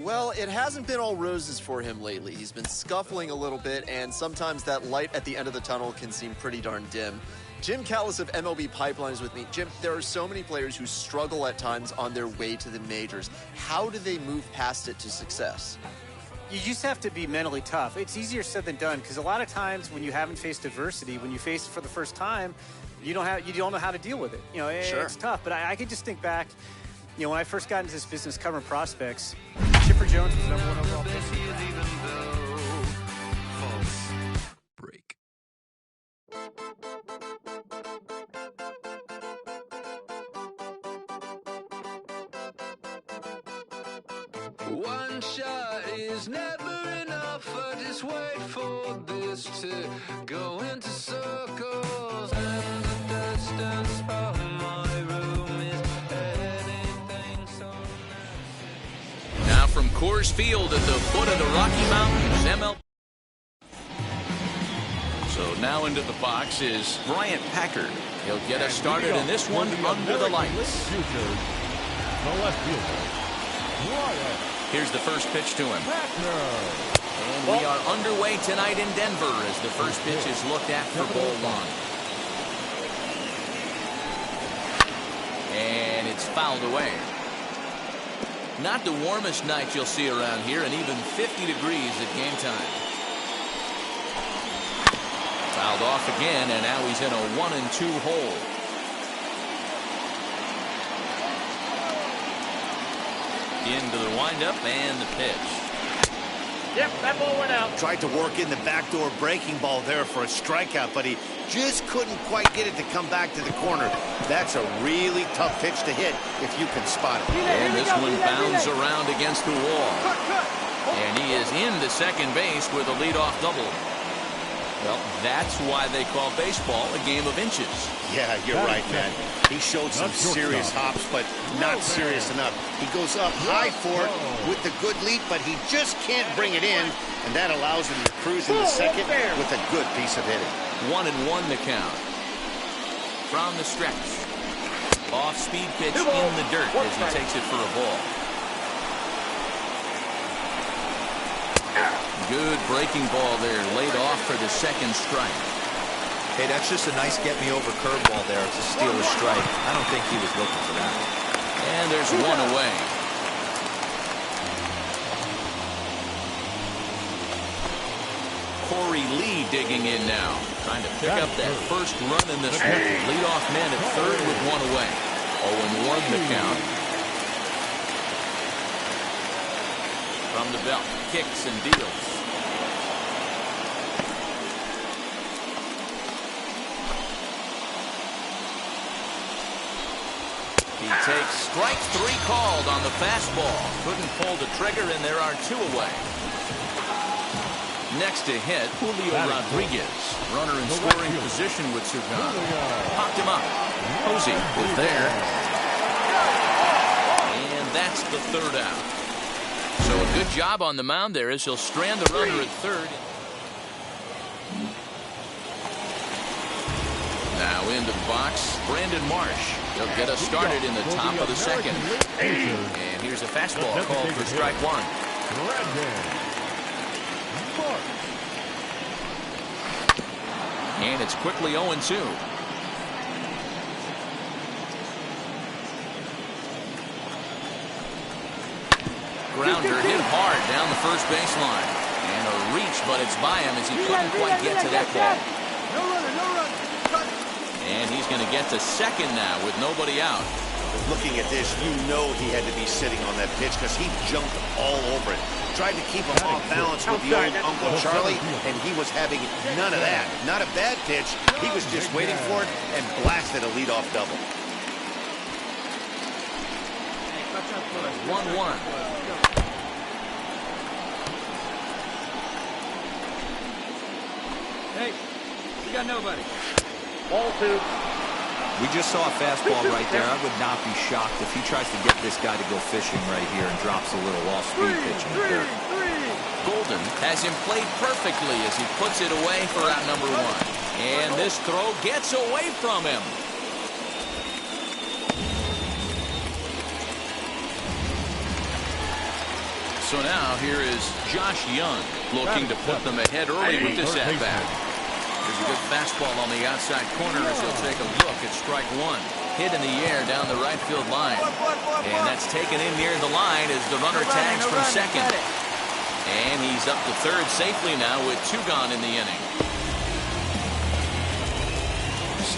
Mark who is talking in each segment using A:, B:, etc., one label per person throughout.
A: Well, it hasn't been all roses for him lately. He's been scuffling a little bit, and sometimes that light at the end of the tunnel can seem pretty darn dim. Jim Callis of MLB Pipeline is with me. Jim, there are so many players who struggle at times on their way to the majors. How do they move past it to success?
B: You just have to be mentally tough. It's easier said than done, because a lot of times when you haven't faced adversity, when you face it for the first time, you don't know how to deal with it. You know, it's tough. But I could just think back, you know, when I first got into this business covering prospects, Chipper Jones was #1 overall pick.
C: Break.
D: One shot is never enough. I just wait for this to go into circles. And the distance of my room is anything so nice.
C: Now from Coors Field at the foot of the Rocky Mountains, ML. So now into the box is Bryant Packard. He'll get us started in this one under the lights.
E: The left fielder, Bryant.
C: Here's the first pitch to him.
E: Packard.
C: And we are underway tonight in Denver as the first pitch is looked at for ball one. And it's fouled away. Not the warmest night you'll see around here, and even 50 degrees at game time. Fouled off again, and now he's in a 1-2 hole. Into the windup and the pitch.
B: Yep, that ball went out.
F: Tried to work in the backdoor breaking ball there for a strikeout, but he just couldn't quite get it to come back to the corner. That's a really tough pitch to hit if you can spot it.
C: And this one bounds around against the wall. And he is into second base with a leadoff double. Well, that's why they call baseball a game of inches.
F: Yeah, you're right, man. He showed some serious hops, but not serious enough. He goes up high for it with the good leap, but he just can't bring it in, and that allows him to cruise into second with a good piece of hitting.
C: 1-1 the count. From the stretch. Off-speed pitch in the dirt as he takes it for a ball. Good breaking ball there, laid off for the second strike.
G: Hey, that's just a nice get-me-over curveball there to steal a strike. I don't think he was looking for that.
C: And there's one away. Corey Lee digging in now, trying to pick up that first run in this one. Leadoff man at third with one away. 0-1 the count. From the belt, kicks and deals. He takes strike three called on the fastball. Couldn't pull the trigger, and there are two away. Next to hit, Julio Rodriguez. Runner in scoring position with Sugan. Popped him up. Posey is there. And that's the third out. So a good job on the mound there as he'll strand the runner at third. Now into the box, Brandon Marsh. He'll get us started in the top of the second. And here's a fastball called for strike one. And it's quickly 0-2. Grounder hit hard down the first baseline. And a reach, but it's by him as he couldn't quite get to that ball.
D: No runner, no run.
C: And he's going to get to second now with nobody out.
F: Looking at this, you know he had to be sitting on that pitch because he jumped all over it. Tried to keep him off balance with the old Uncle Charlie, and he was having none of that. Not a bad pitch. He was just waiting for it and blasted a leadoff double.
C: 1-1.
B: Hey, we got nobody.
A: Ball two.
G: We just saw a fastball right there. I would not be shocked if he tries to get this guy to go fishing right here and drops a little off-speed pitch in the dirt.
C: Golden has him played perfectly as he puts it away for out number one. And this throw gets away from him. So now here is Josh Young looking to put them ahead early with this at-bat. There's a good fastball on the outside corner as he'll take a look at strike one. Hit in the air down the right field line. And that's taken in near the line as the runner tags from second. And he's up to third safely now with 2 gone in the inning.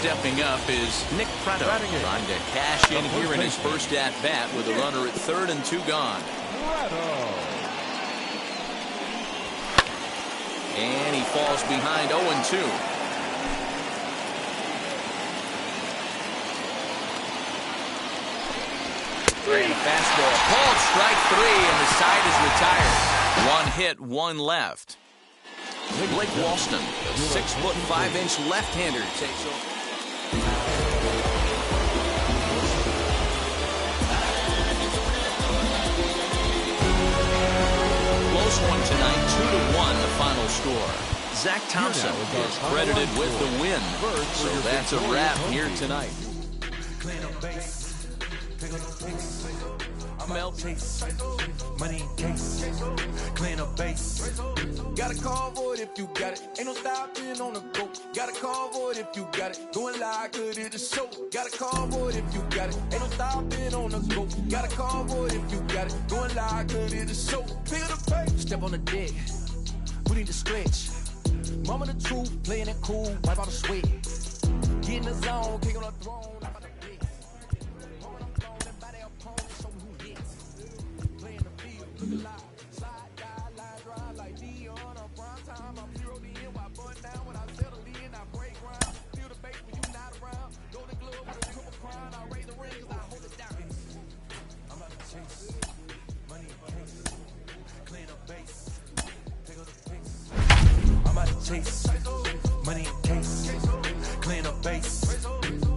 C: Stepping up is Nick Pratto, trying to cash in here in his first at-bat with a runner at third and 2 gone. And he falls behind 0-2. And fastball pulled, strike 3, and the side is retired. 1 hit, 1 left. Blake Walston, a 6'5" left-hander, takes over. Close one tonight, 2-1 the final score. Zach Thompson is credited with the win, so that's a wrap here tonight. Mel Chase, money in case, clean up base. Got a convoy if you got it. Ain't no stopping on the go. Got a convoy if you got it. Going live, good it is show. Got a convoy if you got it. Ain't no stopping on the go. Got a convoy if you got it. Going live, good it is show. Feel the pain. Step on the deck. We need to stretch. Mama the truth, playing it cool. Wipe out the sweat. Get in the zone, kick on the throne. Chase, money in case, clean up base.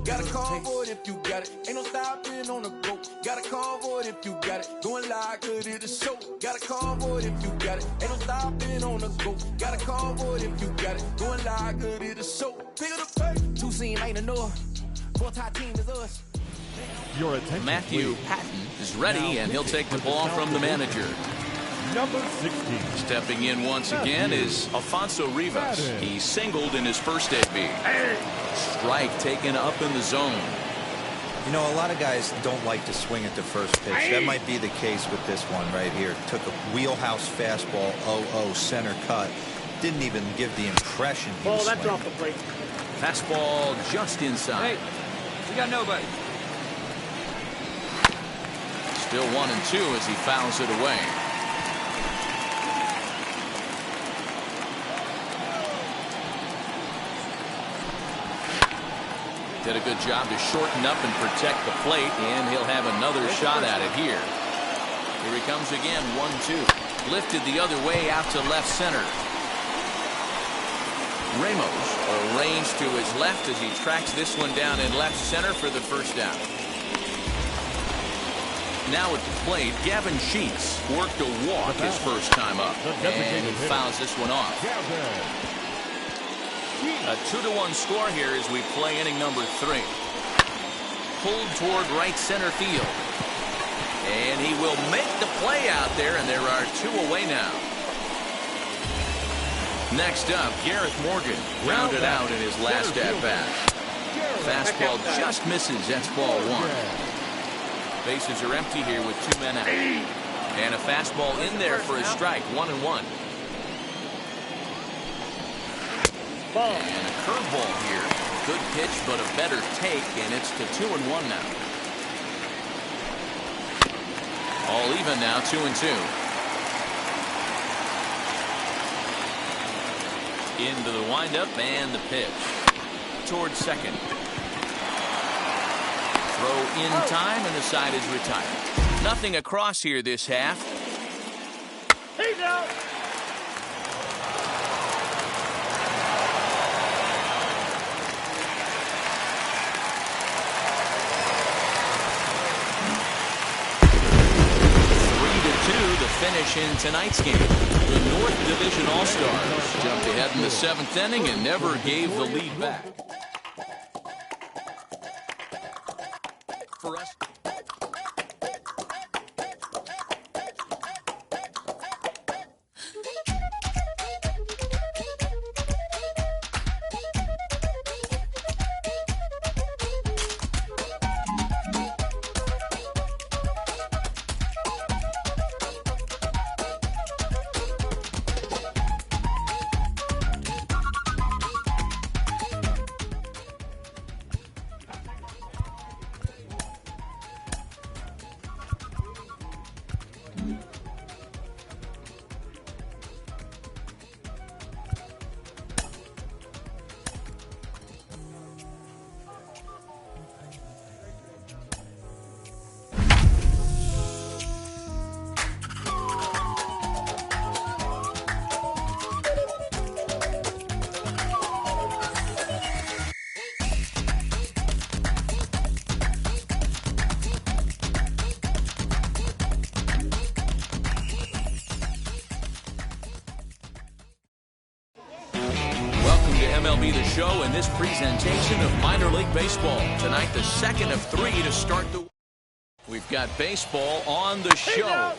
C: Got a convoy if you got it. Ain't no stopping on the go. Got a convoy if you got it. Going live, good it is show. Got a convoy if you got it. Ain't no stopping on the go. Got a convoy if you got it. Going live, good it is show. Pick up the pace. 2 scene ain't enough. 4-tie team is us. Matthew Patton is ready, and he'll take the ball from the manager.
E: Number 16.
C: Stepping in once again is Alfonso Rivas. He singled in his first AB. Strike taken up in the zone.
G: You know, a lot of guys don't like to swing at the first pitch. That might be the case with this one right here. Took a wheelhouse fastball, 0-0 center cut. Didn't even give the impression he was swinging.
B: Off the plate.
C: Fastball just inside.
B: Hey, we got nobody.
C: Still 1-2 as he fouls it away. Did a good job to shorten up and protect the plate, and he'll have another shot at it here. Here he comes again, 1-2. Lifted the other way out to left center. Ramos arranged to his left as he tracks this one down in left center for the first down. Now at the plate, Gavin Sheets worked a walk his first time up, and he fouls this one off. A 2-1 score here as we play inning number 3. Pulled toward right center field. And he will make the play out there, and there are 2 away now. Next up, Gareth Morgan rounded out in his last at-bat. Fastball just misses. That's ball 1. Bases are empty here with 2 men out. And a fastball in there for a strike, 1-1. And a curveball here. Good pitch, but a better take, and it's to 2-1 now. All even now, 2-2. Into the windup and the pitch. Towards second. Throw in time, and the side is retired. Nothing across here this half.
B: He's out.
C: Finish in tonight's game. The North Division All-Stars jumped ahead in the 7th inning and never gave the lead back. For us.
H: MLB The Show in this presentation of minor league baseball. Tonight, the second of 3 to start the... We've got baseball on the show.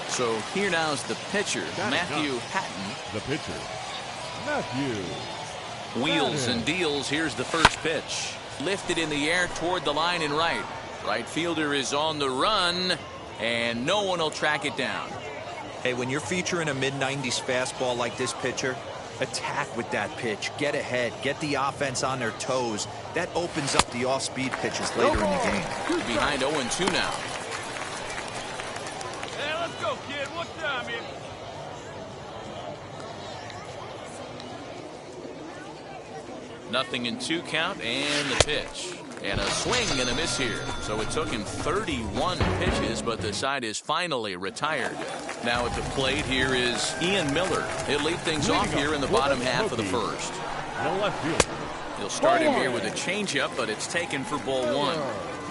H: So here now is the pitcher, Matthew Hatton.
E: The pitcher, Matthew.
H: Wheels and deals. Here's the first pitch. Lifted in the air toward the line and right. Right fielder is on the run, and no one will track it down.
G: Hey, when you're featuring a mid-90s fastball like this pitcher, attack with that pitch. Get ahead. Get the offense on their toes. That opens up the off-speed pitches later in the game.
H: Behind 0-2 now.
E: Hey, let's go, kid. What time is it?
H: Nothing in 2 count, and the pitch. And a swing and a miss here. So it took him 31 pitches, but the side is finally retired. Now at the plate, here is Ian Miller. He'll lead things off here in the bottom half of the first.
E: The left field.
H: He'll start him here with a changeup, but it's taken for ball 1.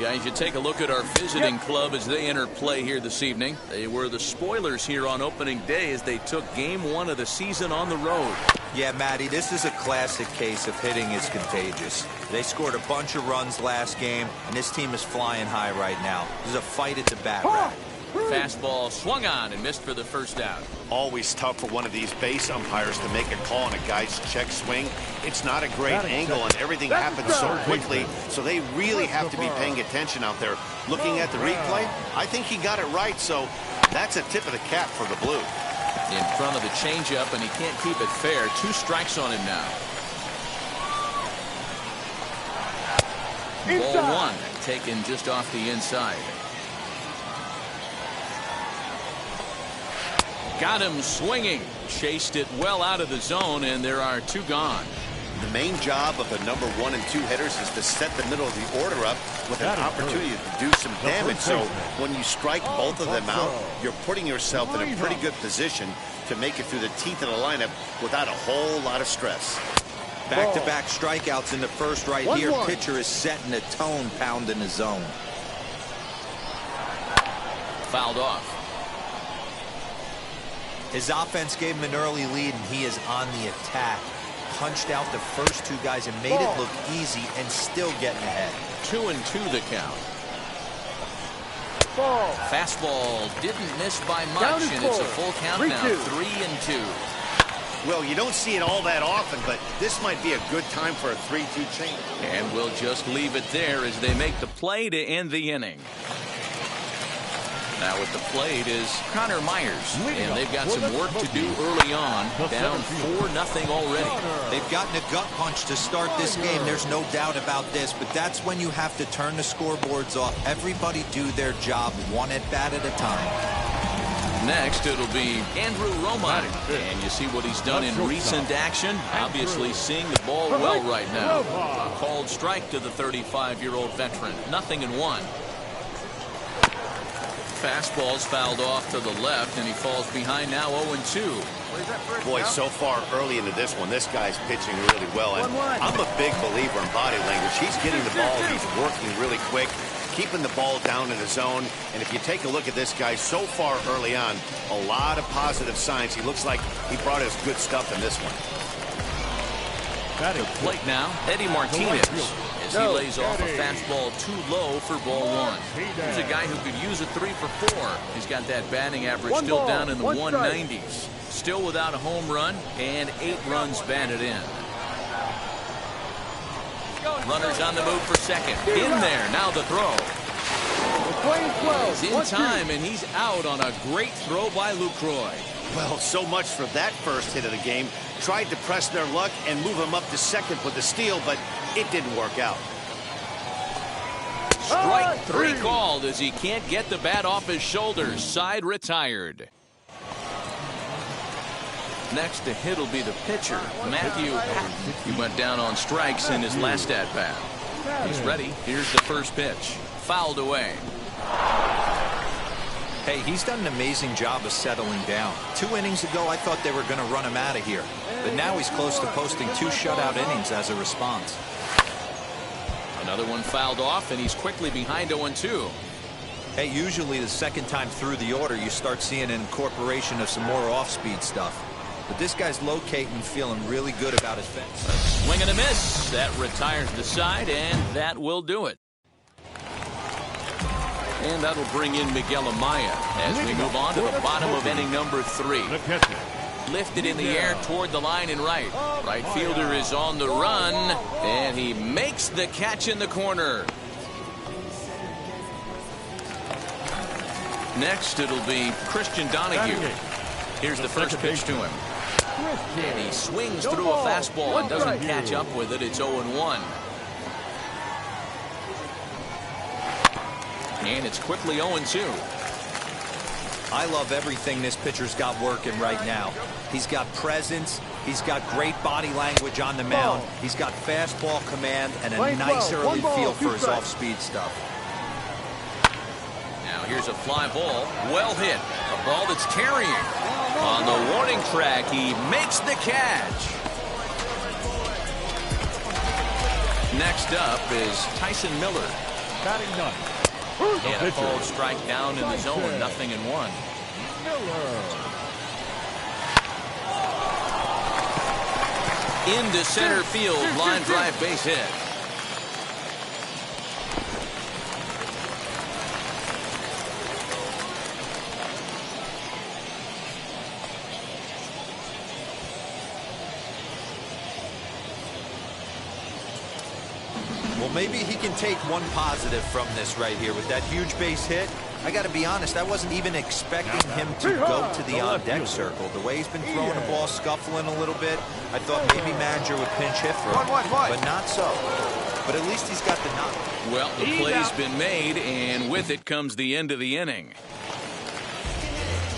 H: Guys, you take a look at our visiting club as they enter play here this evening. They were the spoilers here on opening day as they took game 1 of the season on the road.
G: Yeah, Matty, this is a classic case of hitting is contagious. They scored a bunch of runs last game, and this team is flying high right now. This is a fight at the bat rack.
H: Fastball swung on and missed for the first out.
F: Always tough for one of these base umpires to make a call on a guy's check swing. It's not a great angle, and everything happens so quickly, so they really have to be paying attention out there. Looking at the replay, I think he got it right, so that's a tip of the cap for the Blue.
H: In front of the changeup, and he can't keep it fair. 2 strikes on him now. Ball 1 taken just off the inside. Got him swinging. Chased it well out of the zone, and there are 2 gone.
F: The main job of the number 1 and 2 hitters is to set the middle of the order up with an opportunity to do some damage. So when you strike both of them out, you're putting yourself in a pretty good position to make it through the teeth of the lineup without a whole lot of stress.
G: Back-to-back strikeouts in the first right here. Pitcher is setting the tone, pounding the zone.
H: Fouled off.
G: His offense gave him an early lead, and he is on the attack. Punched out the first 2 guys and made it look easy and still getting ahead.
H: 2-2 the count. Fastball didn't miss by much, and it's a full count now. 3-2.
F: Well, you don't see it all that often, but this might be a good time for a 3-2 change.
H: And we'll just leave it there as they make the play to end the inning. Now at the plate is Connor Myers, and they've got some work to do early on, down 4-0 already.
G: They've gotten a gut punch to start this game. There's no doubt about this, but that's when you have to turn the scoreboards off. Everybody do their job 1 at bat at a time.
H: Next, it'll be Andrew Romine, and you see what he's done in recent action. Obviously seeing the ball well right now. A called strike to the 35-year-old veteran. 0-1. Fastball's fouled off to the left, and he falls behind now 0-2.
F: Boy, so far early into this one, this guy's pitching really well. And I'm a big believer in body language. He's getting the ball. He's working really quick, keeping the ball down in the zone. And if you take a look at this guy so far early on, a lot of positive signs. He looks like he brought us good stuff in this one.
H: At the plate now, Eddie Martinez. As he lays off a fastball too low for ball 1. Here's a guy who could use a 3 for 4. He's got that batting average still down in the 190s. Still without a home run and 8 runs batted in. Runners on the move for second. In there, now the throw. He's in time, and he's out on a great throw by Lucroy.
F: Well, so much for that first hit of the game. Tried to press their luck and move him up to second with the steal, but it didn't work out.
H: Strike 3 called as he can't get the bat off his shoulders. Side retired. Next to hit will be the pitcher, Matthew Hatton. He went down on strikes in his last at-bat. He's ready. Here's the first pitch. Fouled away.
G: Hey, he's done an amazing job of settling down. 2 innings ago, I thought they were going to run him out of here. But now he's close to posting 2 shutout innings as a response.
H: Another one fouled off, and he's quickly behind 0-2.
G: Hey, usually the second time through the order, you start seeing an incorporation of some more off-speed stuff. But this guy's locating and feeling really good about his fence.
H: Swing and a miss. That retires the side, and that will do it. And that'll bring in Miguel Amaya as we move on to the bottom of inning number 3. Lifted in the air toward the line and right. Right fielder is on the run, and he makes the catch in the corner. Next, it'll be Christian Donahue. Here's the first pitch to him. And he swings through a fastball and doesn't catch up with it. It's 0-1. And it's quickly 0-2.
G: I love everything this pitcher's got working right now. He's got presence. He's got great body language on the mound. He's got fastball command and a nice early feel for his off-speed stuff.
H: Now here's a fly ball. Well hit. A ball that's carrying. On the warning track, he makes the catch. Next up is Tyson Miller.
E: Batting ninth.
H: And a called strike down in the zone, 0-1. Into center field, line drive base hit.
G: Well, maybe he can take one positive from this right here with that huge base hit. I got to be honest, I wasn't even expecting him to go to the on-deck circle. The way he's been throwing the ball, scuffling a little bit, I thought maybe manager would pinch hit for him, but not so. But at least he's got the knock.
H: Well, the play's been made, and with it comes the end of the inning.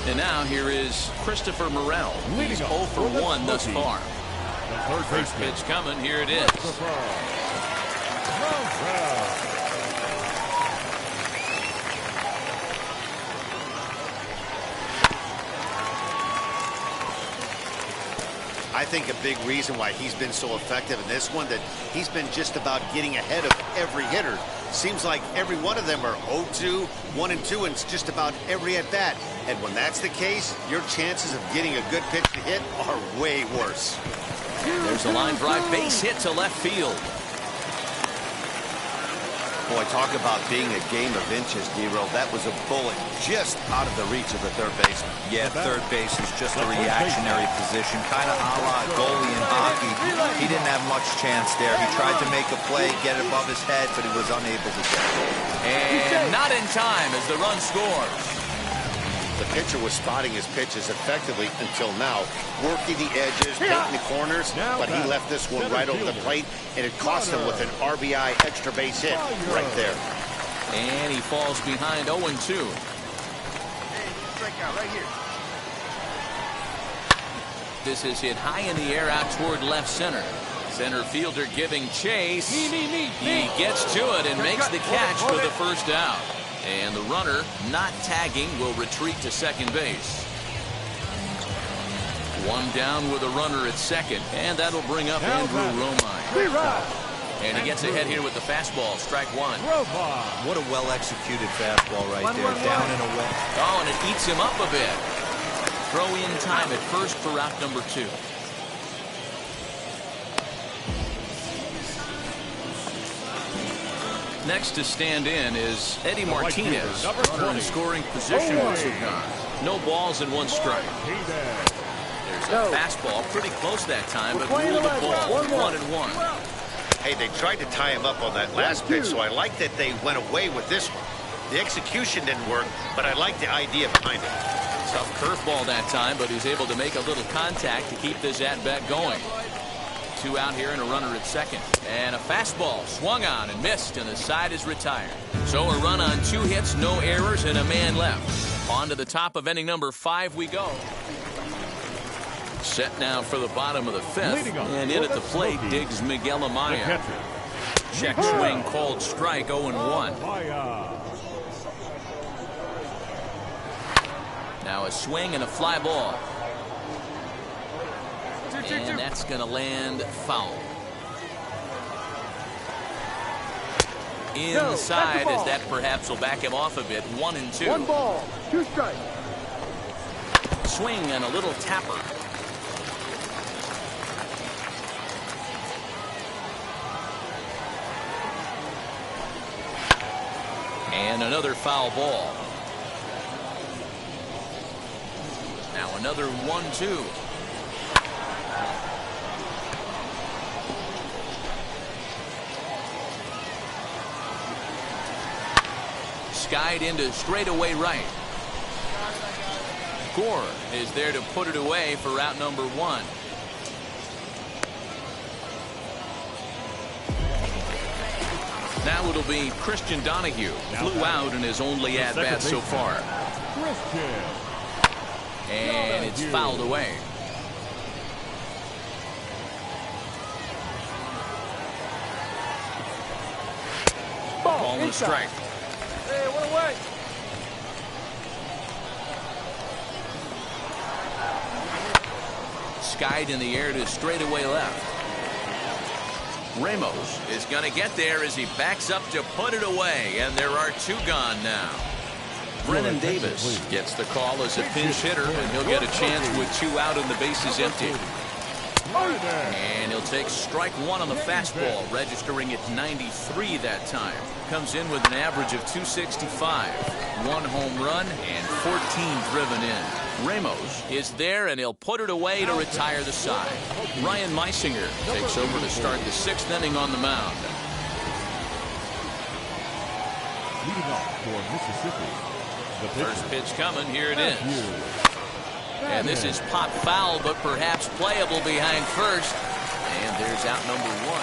H: And now here is Christopher Morel. He's 0 for 1 thus far. First pitch coming. Here it is.
F: I think a big reason why he's been so effective in this one, that he's been just about getting ahead of every hitter. Seems like every one of them are 0-2, 1-2, and it's just about every at-bat. And when that's the case, your chances of getting a good pitch to hit are way worse.
H: There's a line drive base hit to left field.
F: Boy, talk about being a game of inches, D-Roll. That was a bullet just out of the reach of the third baseman.
G: Yeah, third base is just a reactionary position, kind of a la goalie in hockey. He didn't have much chance there. He tried to make a play, get it above his head, but he was unable to get it.
H: And not in time as the run scores.
F: The pitcher was spotting his pitches effectively until now, working the edges, painting the corners, but he left this one right over the plate, and it cost him with an RBI extra base hit right there.
H: And he falls behind 0-2.
F: Strikeout right here.
H: This is hit high in the air out toward left center. Center fielder giving chase. He gets to it and makes the catch for the first out. And the runner, not tagging, will retreat to second base. One down with a runner at second, and that'll bring up Andrew Romine. And he gets ahead here with the fastball, strike one.
G: What a well-executed fastball right there, down and away.
H: Oh, and it eats him up a bit. Throw in time at first for out number 2. Next to stand in is Eddie Martinez. Runner in scoring position once again. No balls and 1 strike. There's a fastball pretty close that time, but ruled the ball. 1-1.
F: Hey, they tried to tie him up on that last pitch, so I like that they went away with this one. The execution didn't work, but I like the idea behind it.
H: Tough curveball that time, but he's able to make a little contact to keep this at-bat going. 2 out here and a runner at second. And a fastball swung on and missed, and the side is retired. So a run on 2 hits, no errors, and a man left. On to the top of inning number 5 we go. Set now for the bottom of the 5th. And in at the plate digs Miguel Amaya. Check swing called strike, 0-1. Now a swing and a fly ball. And that's going to land foul. inside, as that perhaps will back him off a bit. 1-2.
I: 1 ball, 2 strikes.
H: Swing and a little tapper. And another foul ball. Now another 1-2. Skied into straightaway right. Gore is there to put it away for out number 1. Now it'll be Christian Donahue. Flew out in his only at-bat so far. And it's fouled away. Ball and a strike.
I: Hey, what away?
H: Skied in the air to straightaway left. Ramos is going to get there as he backs up to put it away, and there are 2 gone now. Brennan Davis gets the call as a pinch hitter, and he'll get a chance with 2 out and the bases empty. And he'll take strike 1 on the fastball, registering at 93 that time. Comes in with an average of 265, 1 home run, and 14 driven in. Ramos is there, and he'll put it away to retire the side. Ryan Meisinger takes over to start the 6th inning on the mound.
E: Leading off for Mississippi.
H: First pitch coming. Here it is. And this is pop foul, but perhaps playable behind first. And there's out number 1.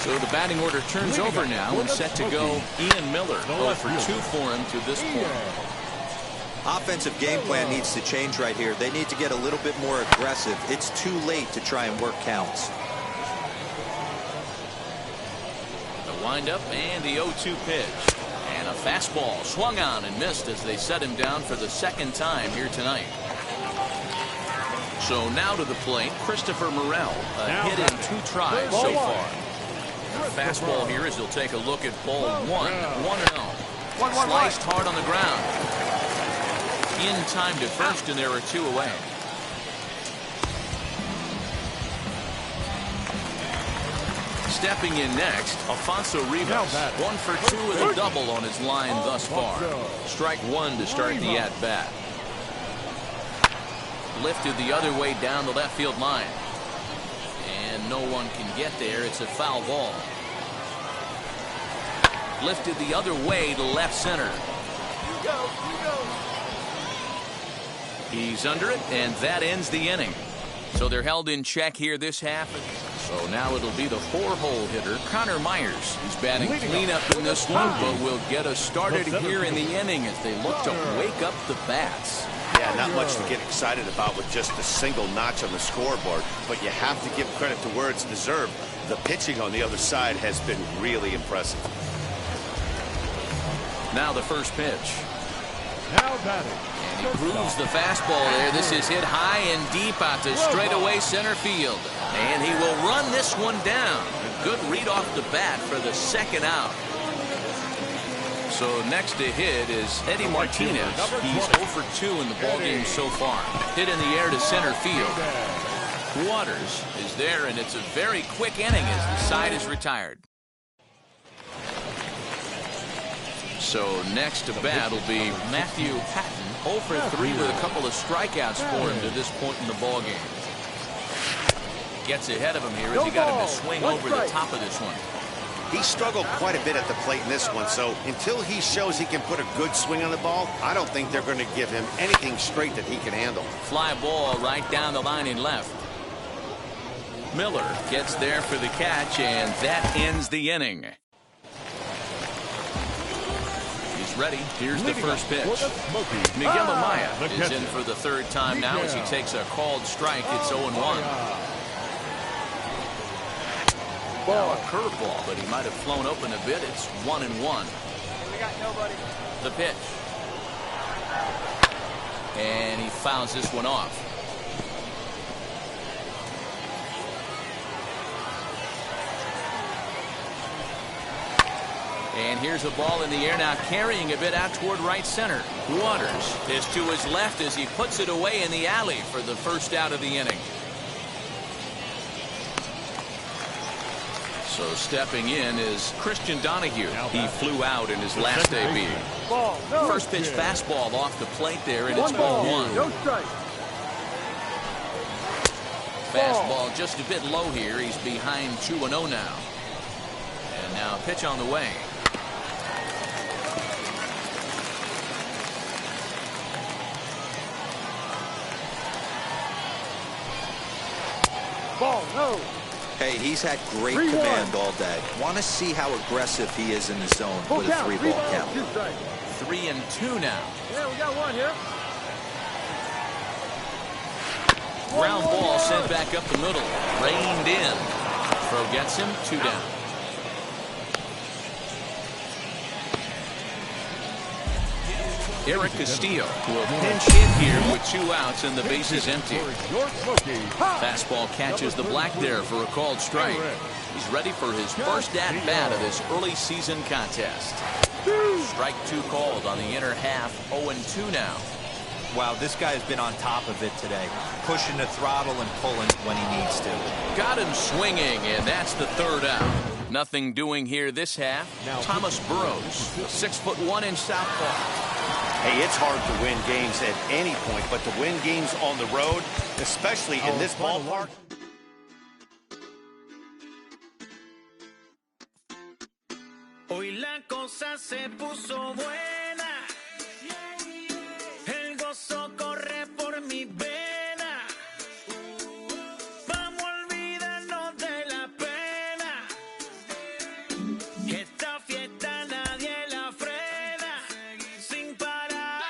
H: So the batting order turns over now and set to go Ian Miller. 0 for 2 for him to this point.
G: Offensive game plan needs to change right here. They need to get a little bit more aggressive. It's too late to try and work counts.
H: The windup and the 0-2 pitch. And a fastball swung on and missed as they set him down for the 2nd time here tonight. So now to the plate, Christopher Morel. A hit in 2 tries so far. The fastball here as he'll take a look at ball 1. 1-0. Sliced hard on the ground. In time to first, and there are 2 away. Stepping in next, Alfonso Rivas. 1 for 2 with a double on his line thus far. Strike 1 to start the at-bat. Lifted the other way down the left field line. And no one can get there. It's a foul ball. Lifted the other way to left center. He's under it, and that ends the inning. So they're held in check here this half. So now it'll be the 4-hole hitter, Connor Myers. He's batting cleanup in this one, but will get us started here in the inning as they look to wake up the bats.
F: Yeah, not much to get excited about with just a single notch on the scoreboard, but you have to give credit to where it's deserved. The pitching on the other side has been really impressive.
H: Now the first pitch.
E: Now batting.
H: And he grooves the fastball there. This is hit high and deep out to straightaway center field. And he will run this one down. A good read off the bat for the 2nd out. So next to hit is Eddie Martinez. He's 0 for 2 in the ballgame so far. Hit in the air to center field. Waters is there, and it's a very quick inning as the side is retired. So next to bat will be Matthew Patton. 0 for 3 with a couple of strikeouts for him to this point in the ballgame. Gets ahead of him here as he got him to swing over the top of this one.
F: He struggled quite a bit at the plate in this one, so until he shows he can put a good swing on the ball, I don't think they're going to give him anything straight that he can handle.
H: Fly ball right down the line in left. Miller gets there for the catch, and that ends the inning. He's ready. Here's the first pitch. Miguel Amaya is in for the 3rd time now as he takes a called strike. It's 0-1. Now a curveball, but he might have flown open a bit. It's 1-1.
I: We got nobody.
H: The pitch. And he fouls this one off. And here's a ball in the air now, carrying a bit out toward right center. Waters is to his left as he puts it away in the alley for the first out of the inning. So stepping in is Christian Donahue. He flew out in his last AB. First pitch fastball off the plate there, and it's ball one.
I: No strike.
H: Fastball just a bit low here. He's behind 2-0 now. And now a pitch on the way.
I: Ball, no.
G: Hey, he's had great command all day. Want to see how aggressive he is in the zone with a 3-ball count.
H: 3-2 now.
I: Yeah, we got one here.
H: Ground ball sent back up the middle. Reined in. Throw gets him, 2 down. Eric Castillo will pinch hit here with 2 outs and the base is empty. Fastball catches the black there for a called strike. He's ready for his first at-bat of this early season contest. Strike 2 called on the inner half, 0-2 now.
G: Wow, this guy's been on top of it today. Pushing the throttle and pulling when he needs to.
H: Got him swinging, and that's the 3rd out. Nothing doing here this half. Thomas Burrows, 6'1" in southpaw.
F: Hey, it's hard to win games at any point, but to win games on the road, especially in this ballpark.
C: Hoy la cosa se puso buena. El gozo corre por mi vena. Vamos a olvidarnos de la pena. Esta fiesta nadie la frena. Sin parar.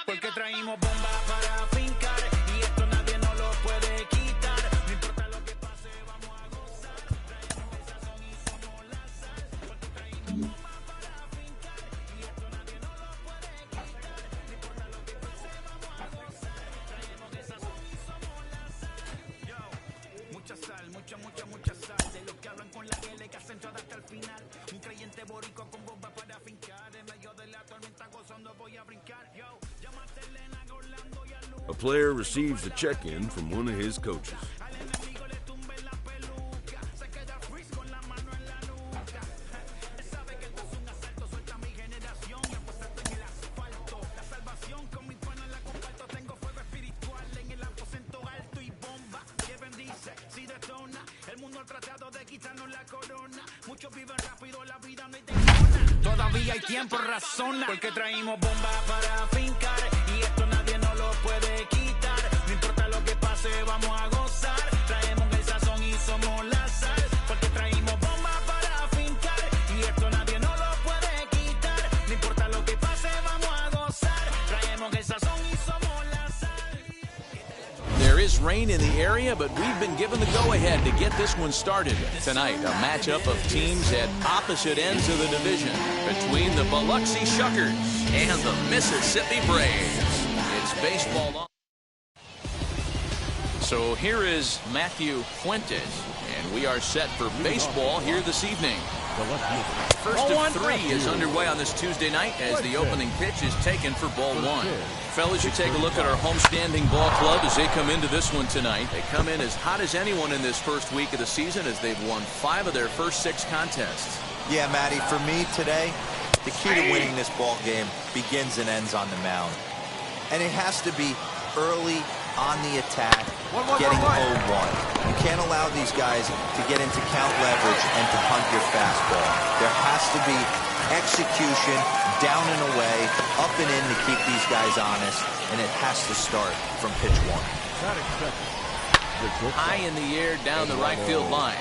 C: Porque traímos bomba para fincar. Y esto nadie nos lo puede quitar. No importa lo que pase, vamos a gozar. Traemos el sazón y somos la sal. Porque traímos bomba para fincar. Y esto nadie nos lo puede quitar. No importa lo que pase, vamos a gozar. Traemos el sazón y somos la sal. Yo, mucha sal, mucha sal. De los que hablan con la L que hacen todo hasta el final. Un creyente boricua con bomba para fincar. En medio de la tormenta gozando voy a brincar. Yo, llámate Elena, Orlando y a Lu.
J: A player receives a check-in from one of his coaches.
C: Todavía hay tiempo, razona, porque traímos bomba para fincar y esto nadie nos lo puede quitar. No importa lo que pase, vamos a gozar. Traemos el sazón y somos la sal, porque traímos bomba para fincar y esto nadie nos lo puede quitar. No importa lo que pase, vamos a gozar. Traemos el sazón y somos la sal.
H: There is rain in the area, but we've been given the go-ahead to get this one started. Tonight, a matchup of teams at opposite ends of the division between the Biloxi Shuckers and the Mississippi Braves. It's baseball on. So here is Matthew Fuentes, and we are set for baseball here this evening. First of 3 is underway on this Tuesday night as the opening pitch is taken for ball 1. Fellas, you take a look at our homestanding ball club as they come into this one tonight. They come in as hot as anyone in this first week of the season as they've won 5 of their first 6 contests.
G: Yeah, Matty, for me today, the key to winning this ball game begins and ends on the mound. And it has to be early on the attack, getting 0-1. You can't allow these guys to get into count leverage and to punt your fastball. There has to be execution, down and away, up and in to keep these guys honest, and it has to start from pitch 1.
H: High in the air down the right field line.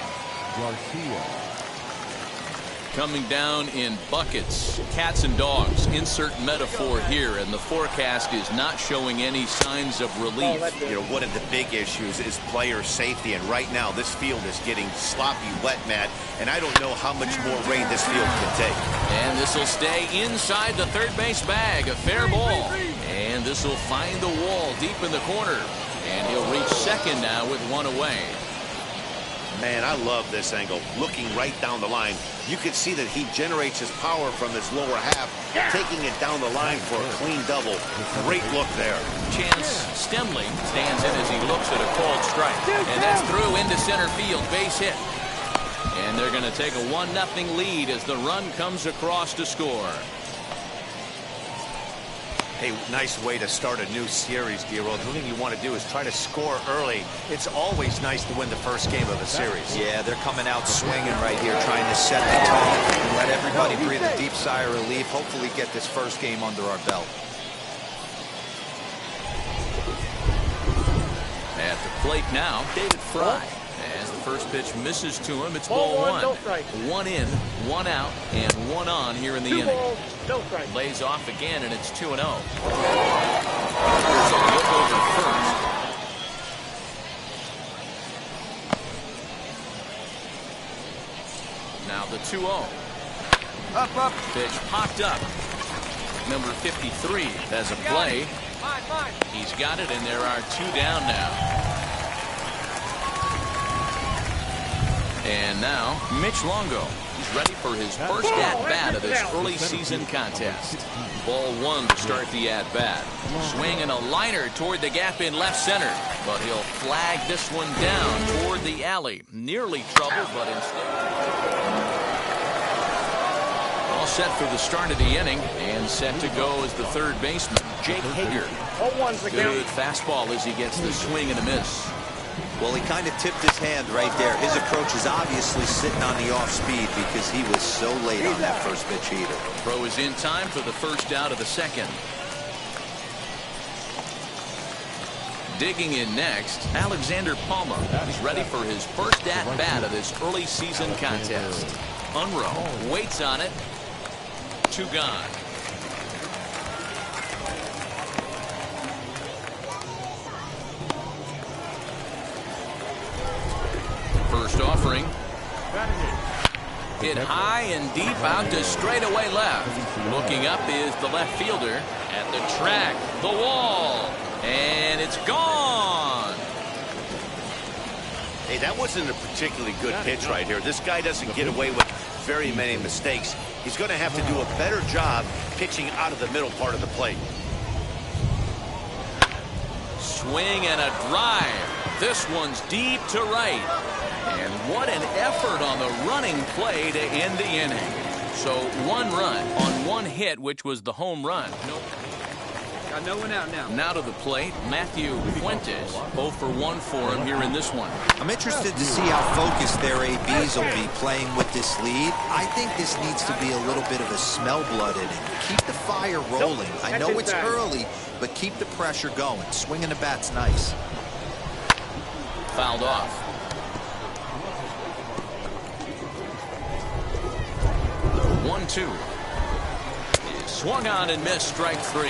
H: Coming down in buckets, cats and dogs, insert metaphor here, and the forecast is not showing any signs of relief.
F: You know, one of the big issues is player safety, and right now this field is getting sloppy wet, Matt, and I don't know how much more rain this field can take.
H: And this will stay inside the third base bag, a fair ball. And this will find the wall deep in the corner, and he'll reach second now with 1 away.
F: Man, I love this angle. Looking right down the line, you can see that he generates his power from his lower half, taking it down the line for a clean double. Great look there.
H: Chance Stemling stands in as he looks at a called strike. And that's through into center field. Base hit. And they're going to take a 1-0 lead as the run comes across to score.
G: Hey, nice way to start a new series, D-Roll. The thing you want to do is try to score early. It's always nice to win the first game of a series. Yeah, they're coming out swinging right here, trying to set the tone and let everybody breathe a deep sigh of relief. Hopefully get this first game under our belt.
H: At the plate now, David Fry. As the first pitch misses to him, it's ball one. One in, one out, and one on here in the inning. Lays off again, and it's 2-0. Here's a look over first. Now the 2-0.
I: Up.
H: Pitch popped up. Number 53 has a play. He's got it, and there are 2 down now. And now, Mitch Longo. He's ready for his first at-bat of this early season contest. Ball one to start the at-bat. Swinging a liner toward the gap in left center. But he'll flag this one down toward the alley. Nearly trouble, but instead. All set for the start of the inning. And set to go as the third baseman, Jake Hager. Good fastball as he gets the swing and a miss.
G: Well, he kind of tipped his hand right there. His approach is obviously sitting on the off speed because he was so late on that first pitch either.
H: Throw is in time for the first out of the second. Digging in next, Alexander Palmer. He's ready for his first at-bat of this early season contest. Unruh waits on it. 2 gone. First offering. Hit high and deep out to straightaway left. Looking up is the left fielder at the track, the wall, and it's gone.
F: Hey, that wasn't a particularly good pitch right here. This guy doesn't get away with very many mistakes. He's going to have to do a better job pitching out of the middle part of the plate.
H: Swing and a drive. This one's deep to right. And what an effort on the running play to end the inning. So 1 run on 1 hit, which was the home run.
I: Got no one out now.
H: Now to the plate, Matthew Fuentes. 0 for 1 for him here in this one.
G: I'm interested to see how focused their ABs will be playing with this lead. I think this needs to be a little bit of a smell blood inning. Keep the fire rolling. I know it's early, but keep the pressure going. Swinging the bat's nice.
H: Fouled off. 1-2. Swung on and missed, strike 3.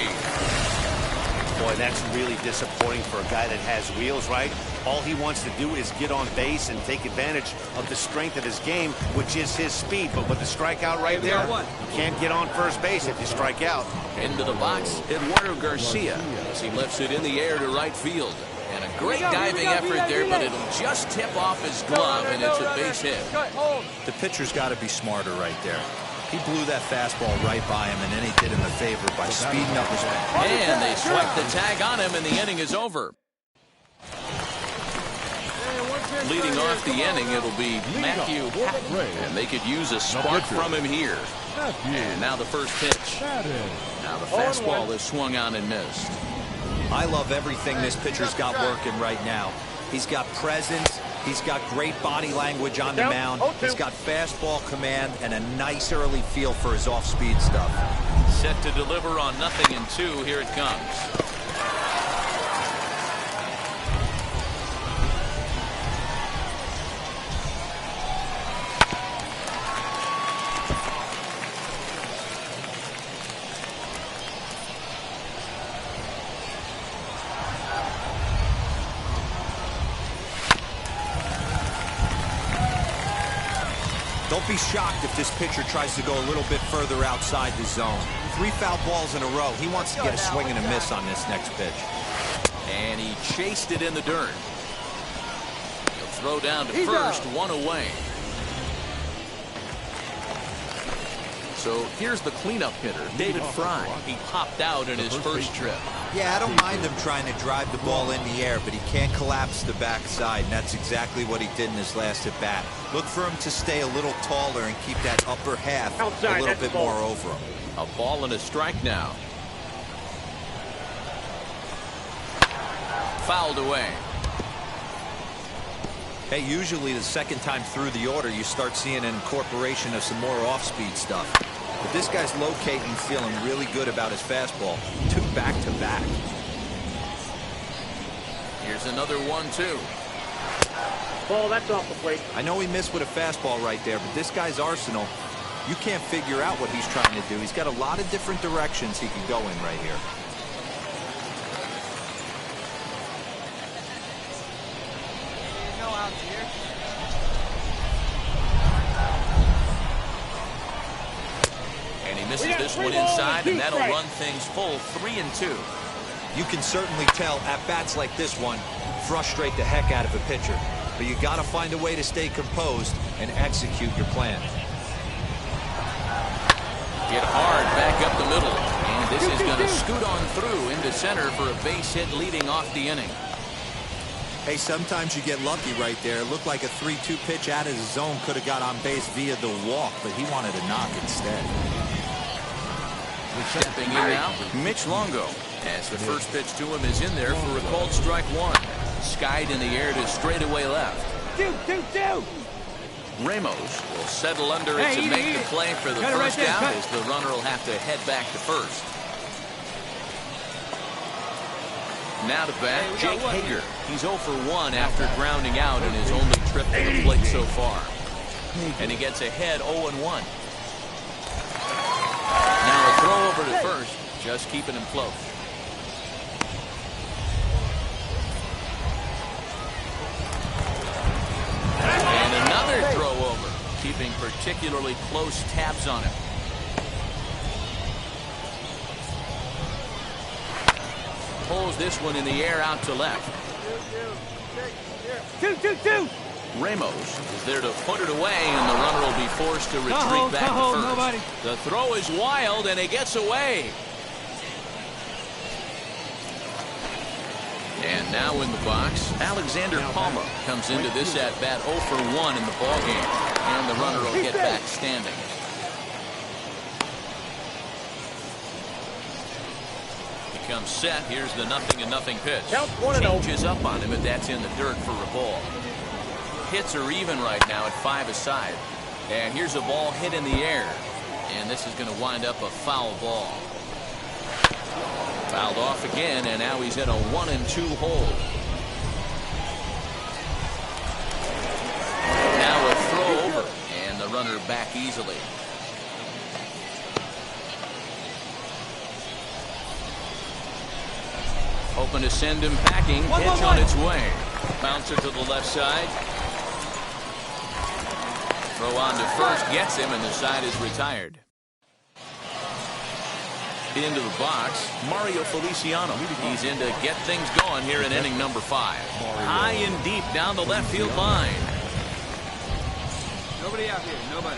F: Boy, that's really disappointing for a guy that has wheels, right? All he wants to do is get on base and take advantage of the strength of his game, which is his speed. But with the strikeout right there, you can't get on first base if you strike out.
H: Into the box, Eduardo Garcia as he lifts it in the air to right field. And a great diving effort there, but it'll just tip off his glove, and it's a base hit.
G: The pitcher's got to be smarter right there. He blew that fastball right by him, and then he did him a favor by speeding up his man.
H: And they swipe the tag on him, and the inning is over. Leading off the inning, it'll be Matthew Hatton, and they could use a spark from him here. And now the first pitch. Now the fastball is swung on and missed.
G: I love everything this pitcher's got working right now. He's got presence. He's got great body language on the mound. He's got fastball command and a nice early feel for his off-speed stuff.
H: Set to deliver on 0-2. Here it comes.
G: Don't be shocked if this pitcher tries to go a little bit further outside the zone. 3 foul balls in a row. He wants to get a swing and a miss on this next pitch.
H: And he chased it in the dirt. He'll throw down to first, one away. So here's the cleanup hitter, David Fry. He popped out in his first trip.
G: Yeah, I don't mind him trying to drive the ball in the air, but he can't collapse the backside, and that's exactly what he did in his last at bat. Look for him to stay a little taller and keep that upper half a little bit more over him.
H: A ball and a strike now. Fouled away.
G: Hey, usually the second time through the order, you start seeing an incorporation of some more off-speed stuff. But this guy's locating, feeling really good about his fastball. 2 back-to-back.
H: Here's another 1-2.
K: Ball, that's off the plate.
G: I know he missed with a fastball right there, but this guy's arsenal, you can't figure out what he's trying to do. He's got a lot of different directions he could go in right here.
H: And he misses this one inside, and that'll run things full 3-2.
G: You can certainly tell at bats like this one frustrate the heck out of a pitcher, but you got to find a way to stay composed and execute your plan.
H: Get hard back up the middle, and this is going to scoot on through into center for a base hit leading off the inning.
G: Hey, sometimes you get lucky right there. It looked like a 3-2 pitch out of the zone could have got on base via the walk, but he wanted to knock instead.
H: Stepping in now, Mitch Longo, as the first pitch to him is in there for a called strike one. Skied in the air to straightaway left. Ramos will settle under it to make the play for the first out, as the runner will have to head back to first. Now to bat, Jake Hager. He's 0 for 1 after grounding out in his only trip to the plate so far. And he gets ahead 0-1. Now a throw over to first, just keeping him close. And another throw over, keeping particularly close tabs on him. Pulls this one in the air out to left.
K: 2-2-2.
H: Ramos is there to put it away, and the runner will be forced to retreat back to first.
K: Nobody.
H: The throw is wild, and it gets away. And now in the box, Alexander Palma comes into this at-bat 0 for 1 in the ballgame, and the runner will get back standing. Comes set. Here's the 0-0 pitch. Changes up on him, and that's in the dirt for a ball. Hits are even right now at 5 aside. And here's a ball hit in the air. And this is going to wind up a foul ball. Fouled off again, and now he's in a 1-2 hole. Now a throw over, and the runner back easily. Hoping to send him packing. Pitch on its way. Bouncer to the left side. Throw on to first. Gets him, and the side is retired. Into the box, Mario Feliciano. He's in to get things going here in inning number 5. High and deep down the left field line.
I: Nobody out here. Nobody.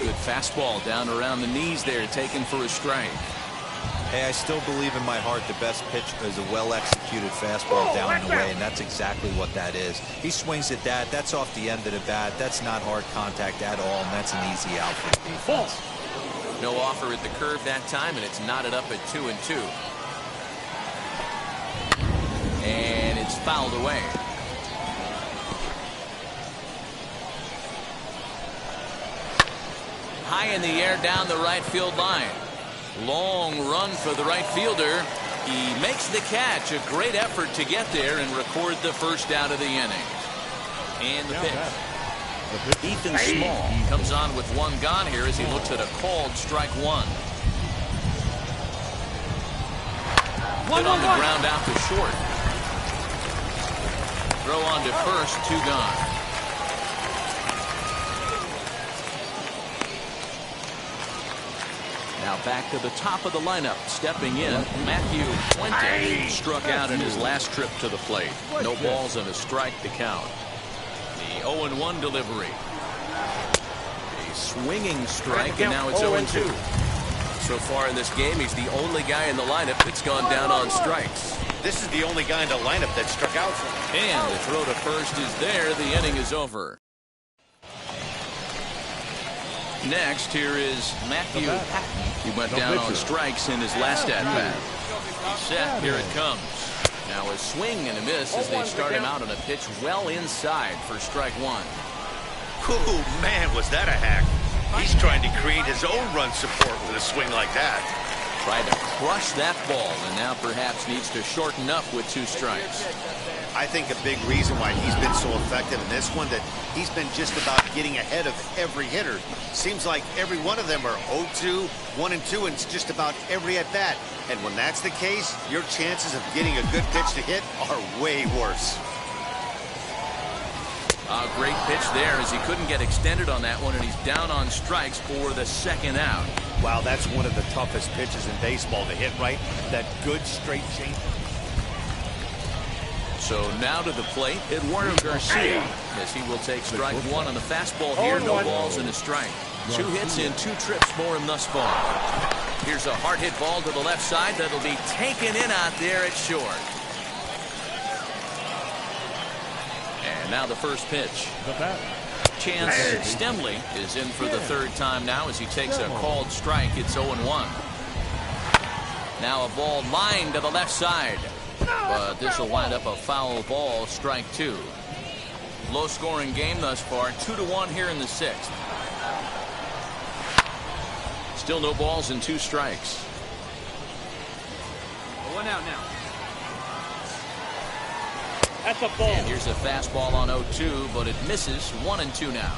H: Good fastball down around the knees there, taken for a strike.
G: Hey, I still believe in my heart the best pitch is a well-executed fastball down and away, and that's exactly what that is. He swings at that. That's off the end of the bat. That's not hard contact at all, and that's an easy out for the defense.
H: No offer at the curve that time, and it's knotted up at 2-2. And it's fouled away. High in the air down the right field line. Long run for the right fielder. He makes the catch. A great effort to get there and record the first out of the inning. And the pitch. Ethan Small comes on with one gone here as he looks at a called strike one. Hit on the ground out to short. Throw on to first, 2 gone. Now back to the top of the lineup. Stepping in, Matthew Puente struck out in his last trip to the plate. No balls and a strike to count. The 0-1 delivery. A swinging strike, and now it's 0-2.
L: So far in this game, he's the only guy in the lineup that's gone down on strikes.
F: This is the only guy in the lineup that struck out for him.
H: And the throw to first is there. The inning is over. Next, here is Matthew Patton. He went down on strikes in his last at-bat. He's set. Here it comes. Now a swing and a miss as they start him out on a pitch well inside for strike one.
F: Ooh, man, was that a hack. He's trying to create his own run support with a swing like that.
H: Tried to crush that ball, and now perhaps needs to shorten up with 2 strikes.
F: I think a big reason why he's been so effective in this one, that he's been just about getting ahead of every hitter. Seems like every one of them are 0-2, 1-2, and it's just about every at-bat. And when that's the case, your chances of getting a good pitch to hit are way worse.
H: A great pitch there as he couldn't get extended on that one, and he's down on strikes for the second out.
F: Wow, that's one of the toughest pitches in baseball to hit right. That good straight change.
H: So now to the plate, Eduardo Garcia, as he will take strike one on the fastball here. No balls and a strike. 2 hits in 2 trips for him thus far. Here's a hard hit ball to the left side that'll be taken in out there at short. And now the first pitch. Chance Stemley is in for the 3rd time now as he takes a called strike. It's 0-1. Now a ball lined to the left side. But this will wind up a foul ball, strike 2. Low-scoring game thus far, 2-1 here in the 6th. Still no balls and 2 strikes.
I: 1 out now.
K: That's a ball.
H: And here's a fastball on 0-2, but it misses. 1-2 now.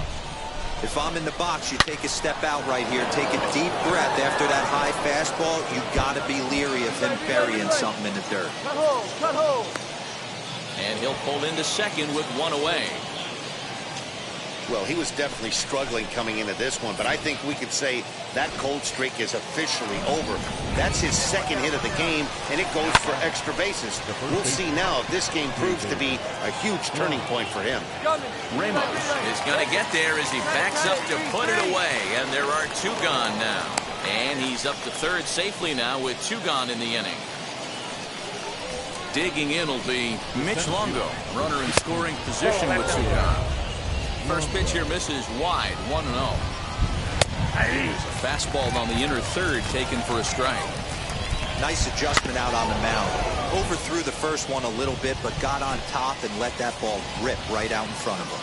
G: If I'm in the box, you take a step out right here. Take a deep breath after that high fastball. You got to be leery of him burying something in the dirt.
C: Cut hole, cut hole.
H: And he'll pull into second with 1 away.
F: Well, he was definitely struggling coming into this one, but I think we could say that cold streak is officially over. That's his 2nd hit of the game, and it goes for extra bases. We'll see now if this game proves to be a huge turning point for him.
H: Ramos is going to get there as he backs up to put it away, and there are 2 gone now. And he's up to 3rd safely now with 2 gone in the inning. Digging in will be Mitch Longo, runner in scoring position with 2 gone. First pitch here misses wide, 1-0. A fastball on the inner 3rd taken for a strike.
G: Nice adjustment out on the mound. Overthrew the first one a little bit, but got on top and let that ball rip right out in front of him.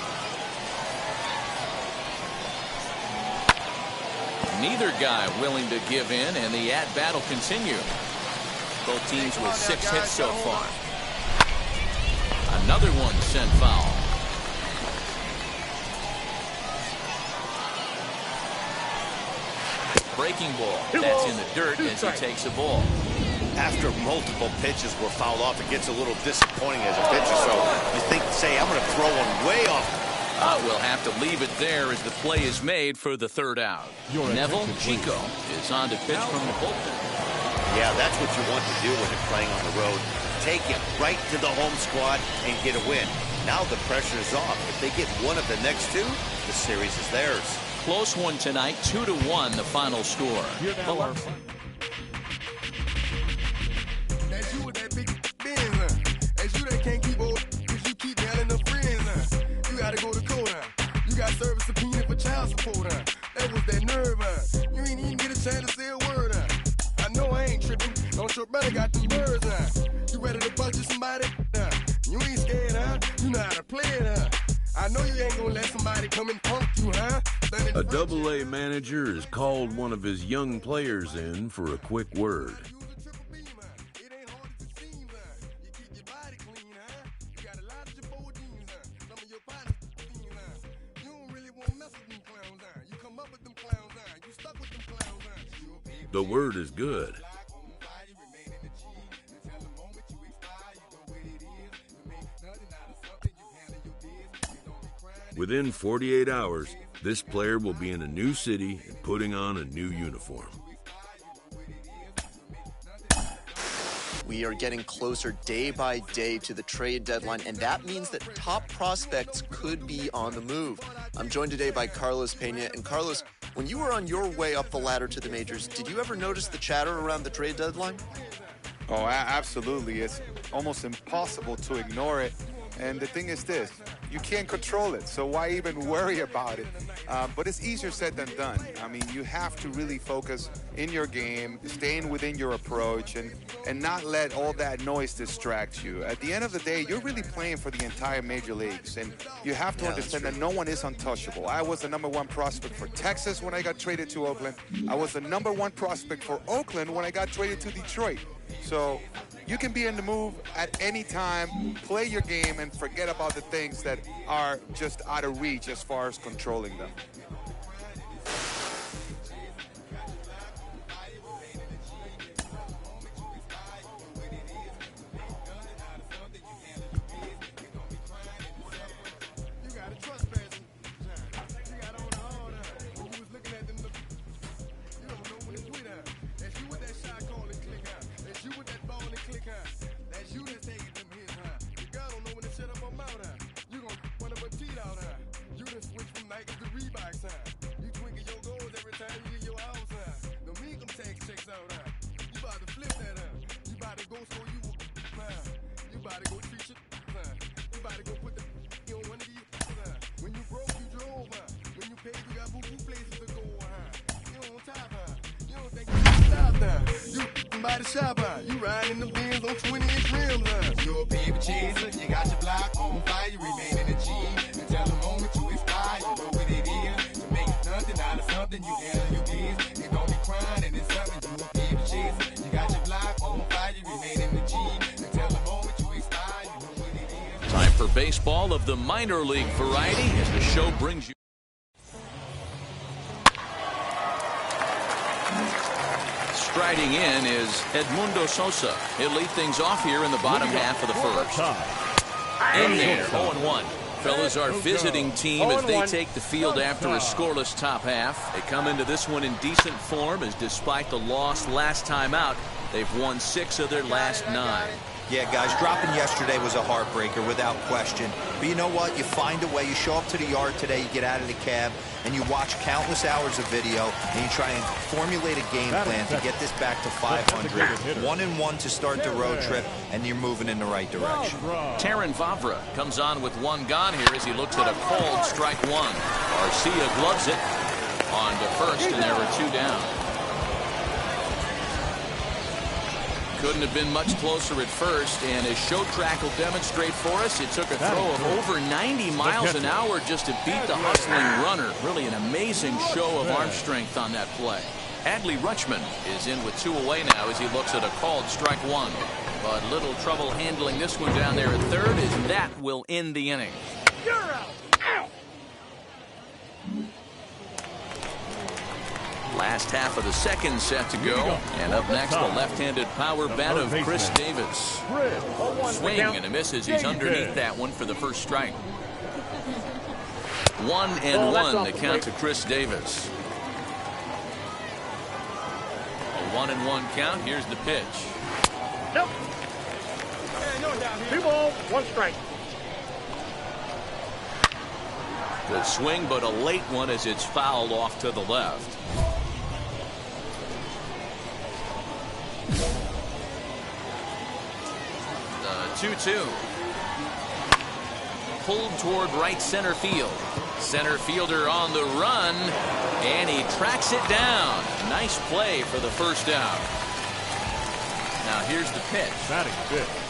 H: Neither guy willing to give in, and the at-bat will continue. Both teams with 6 hits so far. Another one sent foul. Breaking ball. That's in the dirt as he takes a ball.
F: After multiple pitches were fouled off, it gets a little disappointing as a pitcher. So you think, say, I'm going to throw one way off.
H: We'll have to leave it there as the play is made for the 3rd out. Neville Chico is on to pitch from the bullpen.
F: Yeah, that's what you want to do when you're playing on the road. Take it right to the home squad and get a win. Now the pressure is off. If they get one of the next 2, the series is theirs.
H: Close one tonight, 2-1 the final score.
C: That's you with that big Benz. That's you that can't keep old because you keep yelling the friends. You gotta go to court. You got service subpoena for child support. That was that nerve. You ain't even get a chance to say a word. I know I ain't tripping. Don't your brother got them birds. You ready to bust somebody? You ain't scared, huh? You know how to play it, I know you ain't gonna let somebody come and punk you, huh?
J: A Double-A manager has called one of his young players in for a quick word. The word is good. Within 48 hours, this player will be in a new city and putting on a new uniform.
A: We are getting closer day by day to the trade deadline, and that means that top prospects could be on the move. I'm joined today by Carlos Pena. And Carlos, when you were on your way up the ladder to the majors, did you ever notice the chatter around the trade deadline?
M: Oh, absolutely. It's almost impossible to ignore it. And the thing is this, you can't control it, so why even worry about it? But it's easier said than done. I mean, you have to really focus in your game, staying within your approach, and not let all that noise distract you. At the end of the day, you're really playing for the entire major leagues, and you have to understand that no one is untouchable. I was the #1 prospect for Texas when I got traded to Oakland. I was the #1 prospect for Oakland when I got traded to Detroit. So you can be in the move at any time, play your game, and forget about the things that are just out of reach as far as controlling them.
N: You riding the Benz on 20-inch rims, You're a baby chaser, you got your block on fire, you remain in the G. Until the moment you expire, you know what it is. To make nothing out of something, you handle your biz. You don't be crying and it's something, you a baby chaser. You got your block on fire, you remain in the G. Until the moment you expire, you know what it is.
H: Time for baseball of the minor league variety as the show brings you. Striding in is Edmundo Sosa. He'll lead things off here in the bottom half of the first. In there, 0-1. Fellas, our visiting team as they take the field after a scoreless top half. They come into this one in decent form as despite the loss last time out, they've won 6 of their last 9.
G: Yeah, guys, dropping yesterday was a heartbreaker without question. But you know what? You find a way. You show up to the yard today, you get out of the cab, and you watch countless hours of video, and you try and formulate a game plan to get this back to 500. 1-1 to start the road trip, and you're moving in the right direction.
H: Terrin Vavra comes on with 1 gone here as he looks at a called strike 1. Garcia gloves it on to first, and there are 2 down. Couldn't have been much closer at first, and as show track will demonstrate for us, it took a throw of over 90 miles an hour just to beat the hustling runner. Really an amazing show of arm strength on that play. Adley Rutschman is in with 2 away now as he looks at a called strike 1. But little trouble handling this one down there at third as that will end the inning.
K: You're out. Ow.
H: Last half of the second set to go. And up next, the left-handed power bat of Chris Davis. Swing and a miss as he's underneath that one for the first strike. 1-1 the count to Chris Davis. A 1-1 count. Here's the pitch.
K: Nope. 2 balls, 1 strike.
H: Good swing, but a late one as it's fouled off to the left. The 2-2. Pulled toward right center field. Center fielder on the run, and he tracks it down. Nice play for the first out. Now here's the pitch.
E: Batting fifth.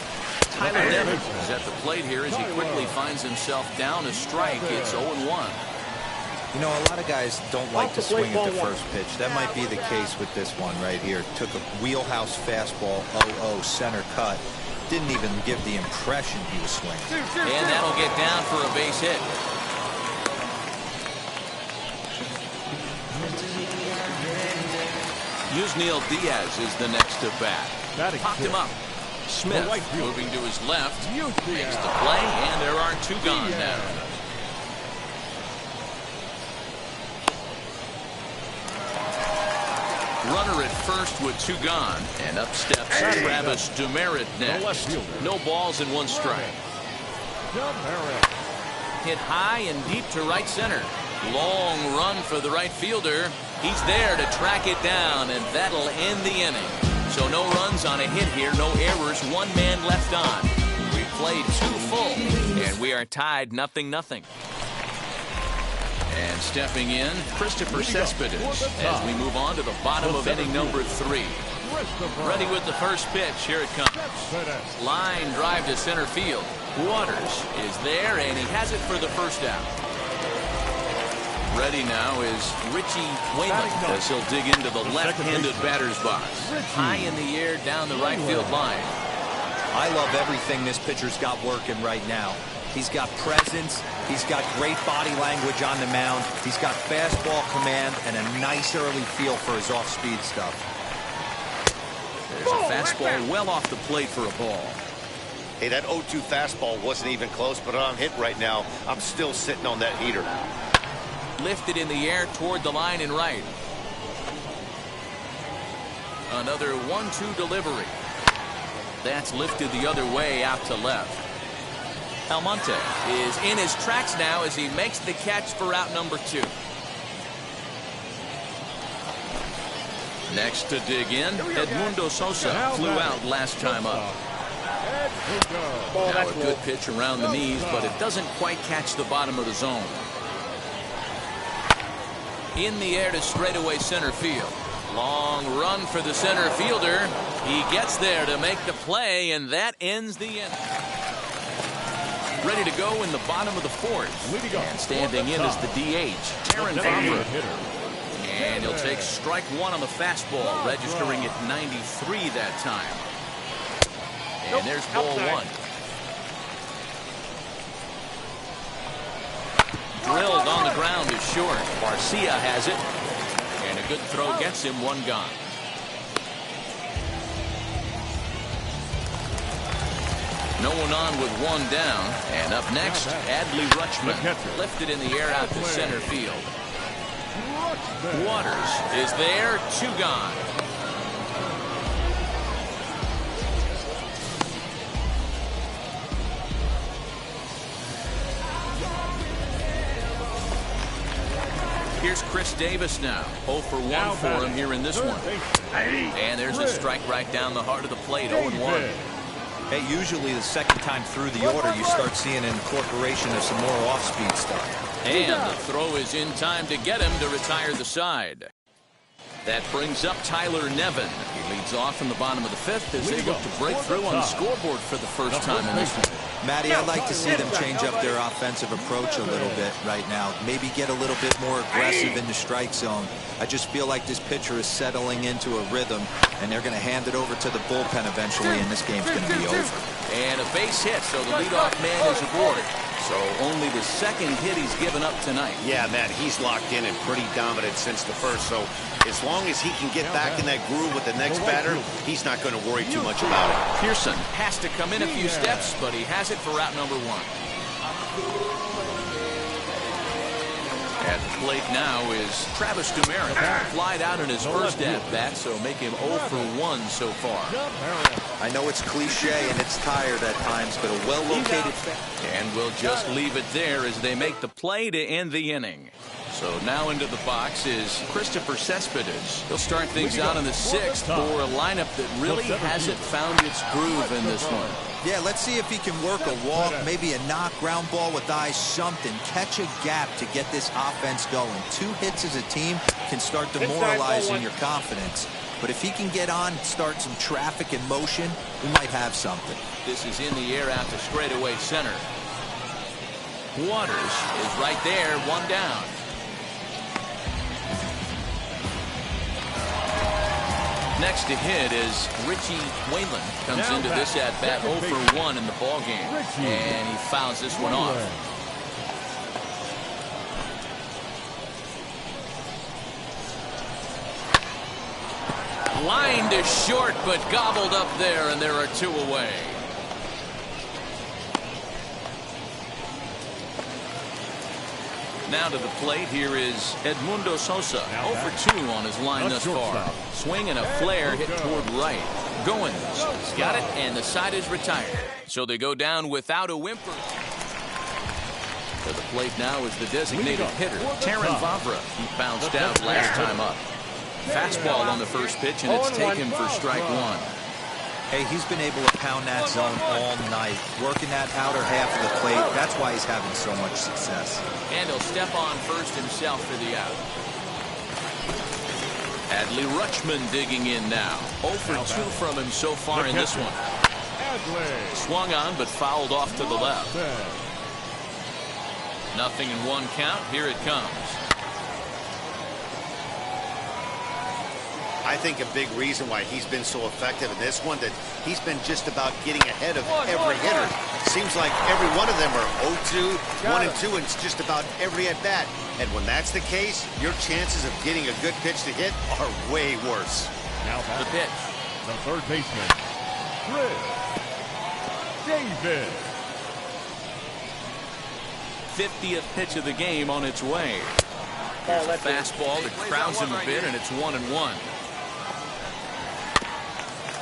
H: Tyler Nevins is at the plate here as he quickly finds himself down a strike. It's 0-1.
G: You know, a lot of guys don't like to swing at the first pitch. That might be the case with this one right here. Took a wheelhouse fastball, 0-0 center cut. Didn't even give the impression he was swinging.
H: And that'll get down for a base hit. Yusniel Diaz is the next to bat. Popped him up. Smith moving to his left. Makes the play, and there are 2 gone now. Runner at first with 2 gone. And up steps Travis Demeritte next. No balls and 1 strike. Hit high and deep to right center. Long run for the right fielder. He's there to track it down, and that'll end the inning. So no runs on a hit here, no errors, 1 man left on. We played 2 full, and we are tied 0-0. And stepping in, Christopher Cespedes as we move on to the bottom of inning number 3. Ready with the first pitch. Here it comes. Line drive to center field. Waters is there, and he has it for the first out. Ready now is Richie Wayman as he'll dig into the left-handed batter's box. High in the air down the right field line.
G: I love everything this pitcher's got working right now. He's got presence. He's got great body language on the mound. He's got fastball command and a nice early feel for his off-speed stuff.
H: There's a fastball well off the plate for a ball.
F: Hey, that 0-2 fastball wasn't even close, but I'm hit right now. I'm still sitting on that heater.
H: Lifted in the air toward the line and right. Another 1-2 delivery. That's lifted the other way out to left. Almonte is in his tracks now as he makes the catch for out number 2. Next to dig in, Edmundo Sosa flew out last time up. Now a good pitch around the knees, but it doesn't quite catch the bottom of the zone. In the air to straightaway center field. Long run for the center fielder. He gets there to make the play, and that ends the inning. Ready to go in the bottom of the 4th. And standing in is the DH, Terrin Vavra. And he'll take strike 1 on the fastball, registering at 93 that time. And there's ball 1. Drilled on the ground is short. Garcia has it. And a good throw gets him 1 gone. No one on with 1 down. And up next, Adley Rutschman. Lifted in the air out to center field. Waters is there, 2 gone. Here's Chris Davis now. 0 for 1 for him here in this one. And there's a strike right down the heart of the plate, 0-1.
G: Hey, usually the second time through the order, you start seeing an incorporation of some more off-speed stuff.
H: And the throw is in time to get him to retire the side. That brings up Tyler Nevin. He leads off in the bottom of the 5th as they look to break through on the scoreboard for the first time in this one.
G: Matty, I'd like to see them change up their offensive approach a little bit right now. Maybe get a little bit more aggressive in the strike zone. I just feel like this pitcher is settling into a rhythm, and they're going to hand it over to the bullpen eventually, and this game's going to be over.
H: And a base hit, so the leadoff man is aboard. So only the 2nd hit he's given up tonight.
F: Yeah, Matt, he's locked in and pretty dominant since the first. So as long as he can get back in that groove with the next batter, he's not going to worry too much about it.
H: Pearson has to come in a few steps, but he has it for out number 1. At the plate now is Travis Demeritte. Flied out in his first at-bat, so make him 0 for 1 so far.
G: I know it's cliche and it's tired at times, but a well-located...
H: And we'll just leave it there as they make the play to end the inning. So now into the box is Christopher Cespedes. He'll start things out in the 6th for a lineup that really hasn't found its groove in this one.
G: Yeah, let's see if he can work a walk, maybe a knock, ground ball with eyes, something. Catch a gap to get this offense going. 2 hits as a team can start demoralizing your confidence. But if he can get on, start some traffic in motion, we might have something.
H: This is in the air out to straightaway center. Waters is right there, 1 down. Next to hit is Richie Wayland. Comes into this at-bat 0 for 1 in the ballgame. And he fouls this one off. Lined is short, but gobbled up there, and there are 2 away. Now to the plate, here is Edmundo Sosa. 0 for 2 on his line thus far. Swing and a flare hit toward right. Goins got it, and the side is retired. So they go down without a whimper. To the plate now is the designated hitter, Terrin Vavra. He bounced out last time up. Fastball on the first pitch, and it's taken for strike one.
G: Hey, he's been able to pound that zone all night, working that outer half of the plate. That's why he's having so much success.
H: And he'll step on first himself for the out. Adley Rutschman digging in now. 0 for 2 from him so far in this one. Swung on, but fouled off to the left. 0-1 count. Here it comes.
F: I think a big reason why he's been so effective in this one, that he's been just about getting ahead of every hitter. Seems like every one of them are 0-2, 1-2, and it's just about every at-bat. And when that's the case, your chances of getting a good pitch to hit are way worse.
E: Now
H: the pitch.
E: The third baseman, Chris Davis.
H: 50th pitch of the game on its way. Here's a fastball that crowds him a bit, and it's 1-1.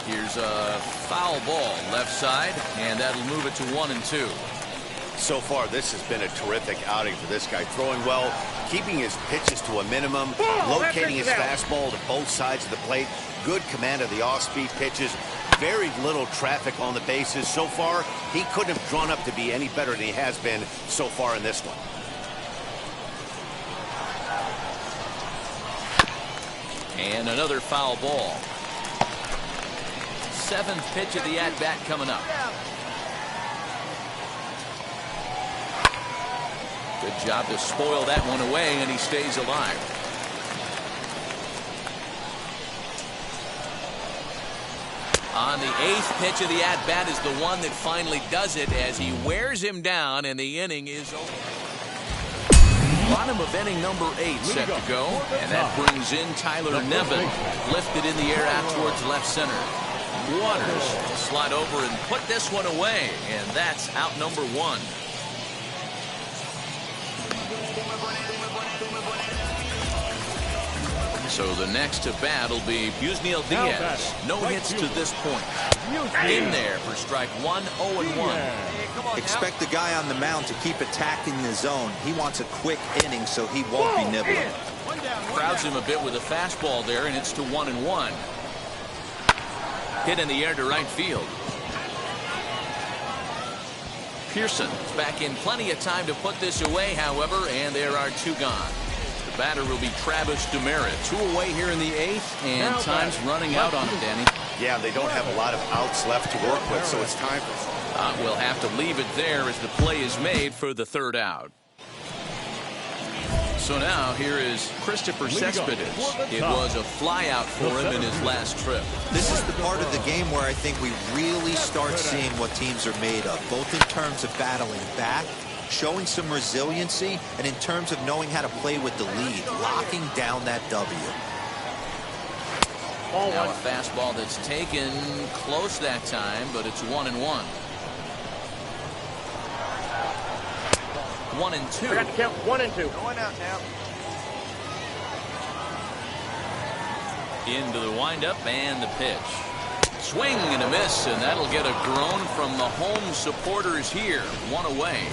H: Here's a foul ball left side, and that'll move it to 1-2.
F: So far, this has been a terrific outing for this guy. Throwing well, keeping his pitches to a minimum, locating his fastball to both sides of the plate, good command of the off-speed pitches, very little traffic on the bases. So far, he couldn't have drawn up to be any better than he has been so far in this one.
H: And another foul ball. 7th pitch of the at-bat coming up. Good job to spoil that one away, and he stays alive. On the 8th pitch of the at-bat is the one that finally does it as he wears him down, and the inning is over. Bottom of inning number 8 set to go, and that brings in Tyler Nevin. Lifted in the air out towards left center. Waters slide over and put this one away, and that's out number 1. So the next to bat will be Yusniel Diaz. No hits to this point. In there for strike 1, 0-1.
G: Expect the guy on the mound to keep attacking the zone. He wants a quick inning, so he won't be nibbling.
H: Crowds him a bit with a fastball there, and it's to 1-1. Hit in the air to right field. Pearson is back in plenty of time to put this away, however, and there are 2 gone. The batter will be Travis Demeritte. 2 away here in the 8th, and time's running out on him, Danny.
F: Yeah, they don't have a lot of outs left to work with, so it's time for...
H: We'll have to leave it there as the play is made for the 3rd out. So now here is Christopher Cespedes. It was a flyout for him in his last trip.
G: This is the part of the game where I think we really start seeing what teams are made of, both in terms of battling back, showing some resiliency, and in terms of knowing how to play with the lead, locking down that W.
H: Now a fastball that's taken close that time, but it's 1-1. 1-2.
K: I got to count 1 and 2.
I: Going out now.
H: Into the windup and the pitch. Swing and a miss, and that'll get a groan from the home supporters here. 1 away.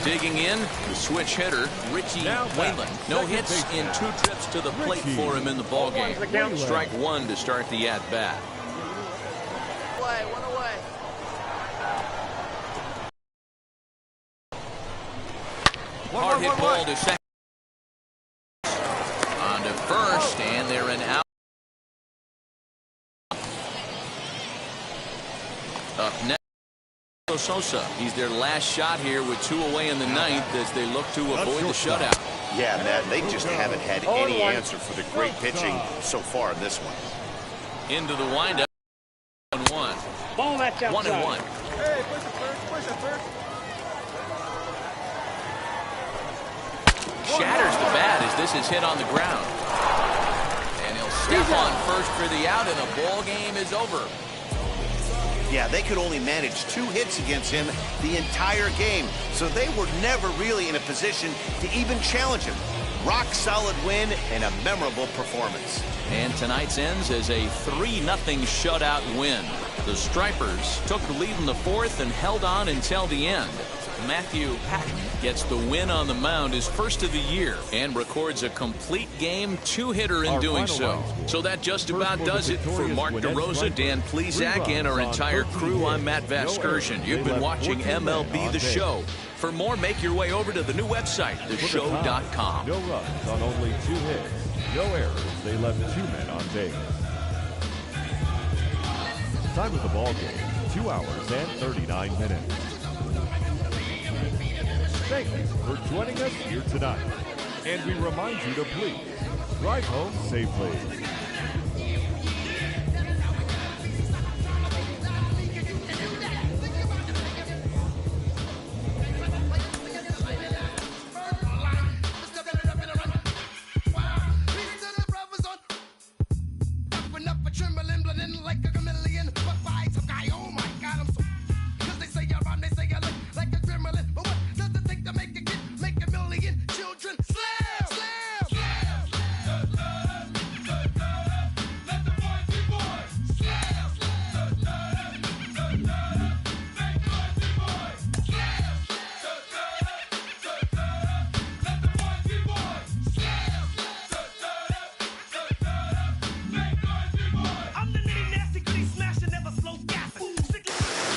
H: Digging in, the switch hitter, Richie Whalen. No hits in 2 trips to the plate for him in the ballgame. Strike 1 to start the at-bat.
I: 1 away.
H: Hard hit ball to second. On to first, and they're an out. Up next, Sosa. He's their last shot here with 2 away in the 9th as they look to avoid the shutout.
F: Yeah, Matt, they just haven't had any answer for the great pitching so far in this one.
H: Into the windup. 1-1.
K: Ball that's outside.
H: 1-1.
I: Hey, push it first, push it first.
H: Shatters the bat as this is hit on the ground. And he'll step on first for the out, and the ball game is over.
F: Yeah, they could only manage 2 hits against him the entire game, so they were never really in a position to even challenge him. Rock-solid win and a memorable performance.
H: And tonight's ends as a 3-0 shutout win. The Stripers took the lead in the 4th and held on until the end. Matthew Patton gets the win on the mound, his first of the year, and records a complete game 2-hitter in doing so. So that just about does it for Mark DeRosa, Dan Plesac, and our entire crew. I'm Matt Vasgersian. You've been watching MLB The Show. For more, make your way over to the new website, theshow.com.
E: No runs on only 2 hits. No errors. They left 2 men on base. Time of the ball game, 2 hours and 39 minutes. Thank you for joining us here tonight. And we remind you to please drive home safely.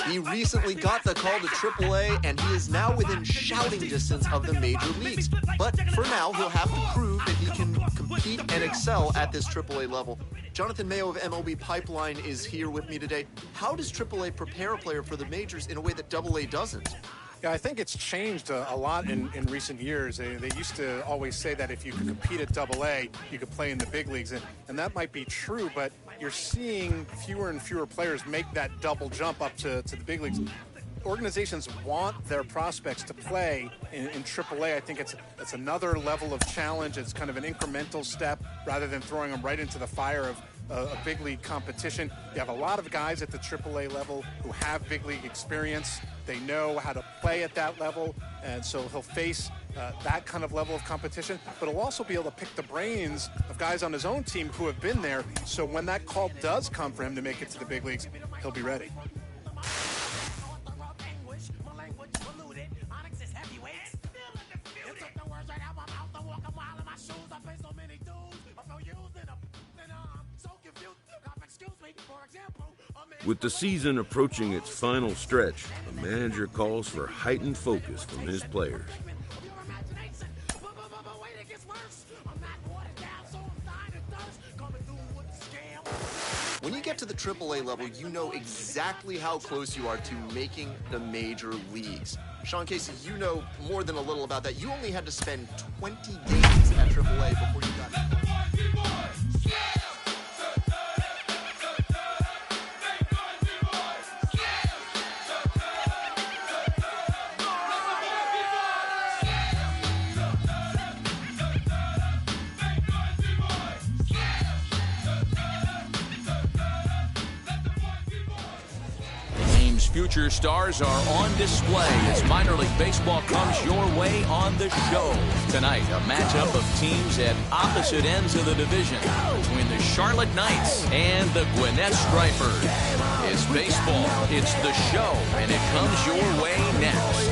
A: He recently got the call to AAA, and he is now within shouting distance of the major leagues. But for now, he'll have to prove that he can compete and excel at this AAA level. Jonathan Mayo of MLB Pipeline is here with me today. How does AAA prepare a player for the majors in a way that AA doesn't?
O: Yeah, I think it's changed a lot in recent years. They used to always say that if you could compete at AA, you could play in the big leagues, and that might be true, but you're seeing fewer and fewer players make that double jump up to the big leagues. Organizations want their prospects to play in AAA. I think it's another level of challenge. It's kind of an incremental step rather than throwing them right into the fire of a big league competition. You have a lot of guys at the AAA level who have big league experience. They know how to play at that level, and so he'll face that kind of level of competition, but he'll also be able to pick the brains of guys on his own team who have been there, so when that call does come for him to make it to the big leagues, he'll be ready.
J: With the season approaching its final stretch, a manager calls for heightened focus from his players.
A: When you get to the AAA level, you know exactly how close you are to making the major leagues. Sean Casey, you know more than a little about that. You only had to spend 20 days at AAA before you got it.
H: Future stars are on display as minor league baseball comes your way on the show. Tonight, a matchup of teams at opposite ends of the division between the Charlotte Knights and the Gwinnett Stripers. It's baseball, it's the show, and it comes your way next.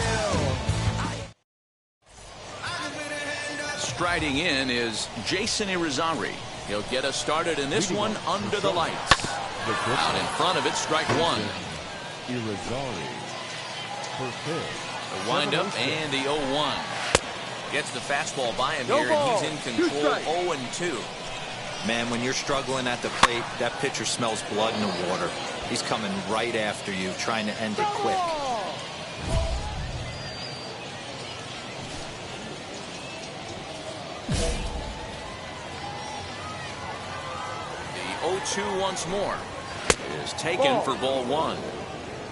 H: Striding in is Jason Irizarry. He'll get us started in this one under the lights. Out in front of it, strike one.
E: Irizarry for pitch.
H: The windup and the 0-1. Gets the fastball by him here, and he's in control 0-2.
G: Man, when you're struggling at the plate, that pitcher smells blood in the water. He's coming right after you, trying to end it quick.
H: The 0-2 once more is taken for ball one.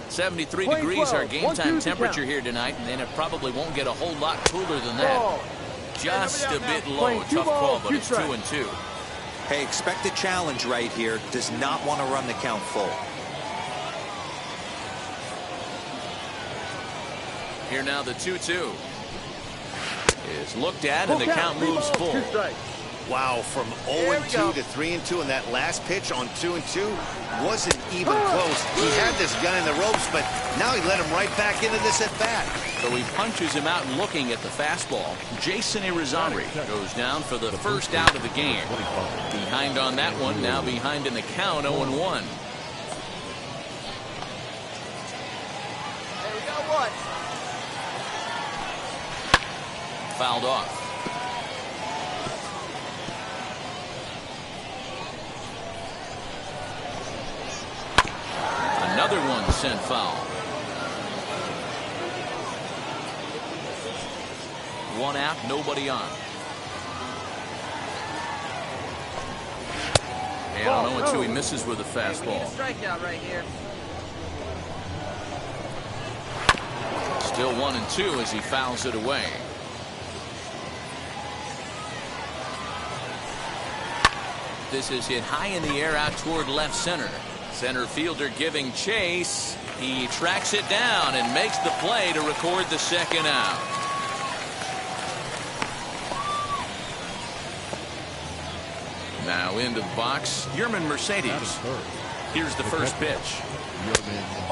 H: 73 degrees our game time temperature here tonight, and it probably won't get a whole lot cooler than that. Just a bit low. Tough call, but it's 2-2.
G: Hey, expect a challenge right here. Does not want to run the count full.
H: Here now the 2-2 is looked at, and the count moves full.
F: Wow, from 0-2 to 3-2, and that last pitch on 2-2 wasn't even close. He had this guy in the ropes, but now he let him right back into this at bat.
H: So he punches him out looking at the fastball. Jason Irizarry goes down for the first out of the game. Behind on that one, now behind in the count, 0-1.
I: Hey, we got one.
H: Fouled off. Another one sent foul. One out, nobody on. And on 0-2, he misses with a fastball.
I: Strikeout right here.
H: Still 1-2 as he fouls it away. This is hit high in the air out toward left center. Center fielder giving chase. He tracks it down and makes the play to record the second out. Now into the box, Yermin Mercedes. Here's the first pitch.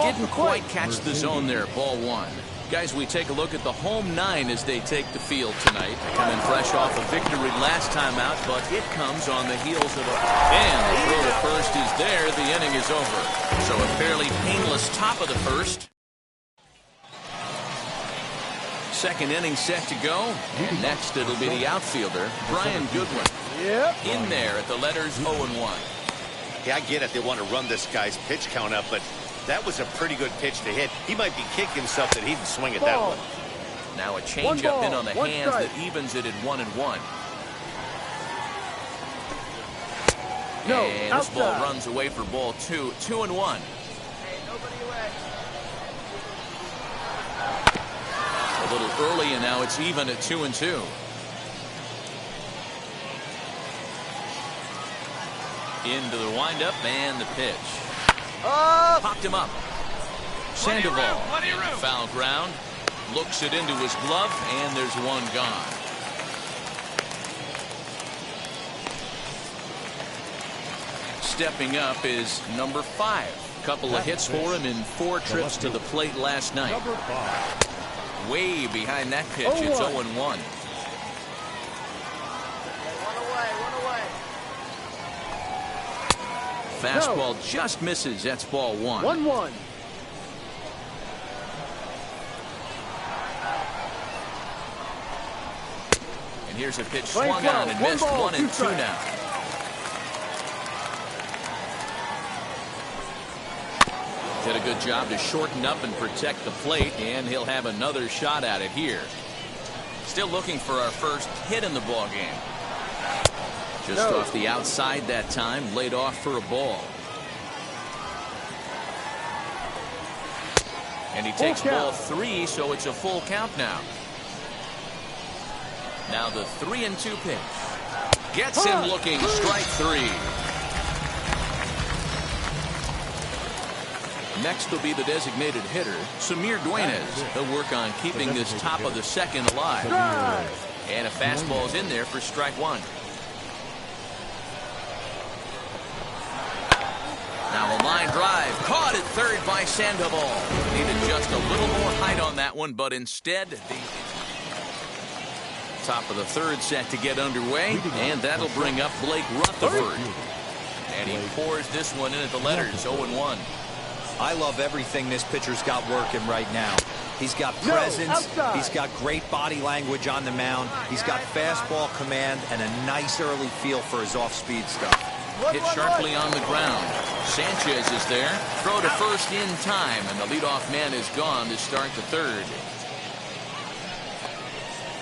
H: Didn't quite catch the zone there, ball one. Guys, we take a look at the home nine as they take the field tonight. Coming fresh off a victory last time out, but it comes on the heels of a... And the throw to first is there. The inning is over. So a fairly painless top of the first. Second inning set to go. And next it'll be the outfielder, Brian Goodwin. In there at the letters 0-1.
F: Yeah, I get it. They want to run this guy's pitch count up, but that was a pretty good pitch to hit. He might be kicking himself that he didn't swing at that one.
H: Now a changeup in on the hands that evens it at 1-1. And this ball runs away for ball two. 2-1.
I: Hey, nobody away.
H: A little early, and now it's even at 2-2. Into the windup and the pitch. Popped him up. Sandoval, foul ground, looks it into his glove, and there's one gone. Stepping up is number 5. Couple of hits for him in 4 trips to the plate last night. Way behind that pitch, it's 0-1. Fastball just misses. That's ball 1.
I: 1-1.
H: And here's a pitch swung on and missed. 1-2 now. Did a good job to shorten up and protect the plate, and he'll have another shot at it here. Still looking for our first hit in the ball game. Just off the outside that time, laid off for a ball. And he takes ball 3, so it's a full count now. Now the 3-2 pitch. Gets him looking, strike 3. Next will be the designated hitter, Samir Duenas. He'll work on keeping this top of the second alive. And a fastball's in there for strike 1. Now a line drive, caught at third by Sandoval. Needed just a little more height on that one, but instead, the top of the third set to get underway, and that'll bring up Blake Rutherford. And he pours this one in at the letters, 0-1.
G: I love everything this pitcher's got working right now. He's got presence. He's got great body language on the mound. He's got fastball command and a nice early feel for his off-speed stuff.
H: Hit sharply on the ground. Sanchez is there. Throw to first in time, and the leadoff man is gone to start the third.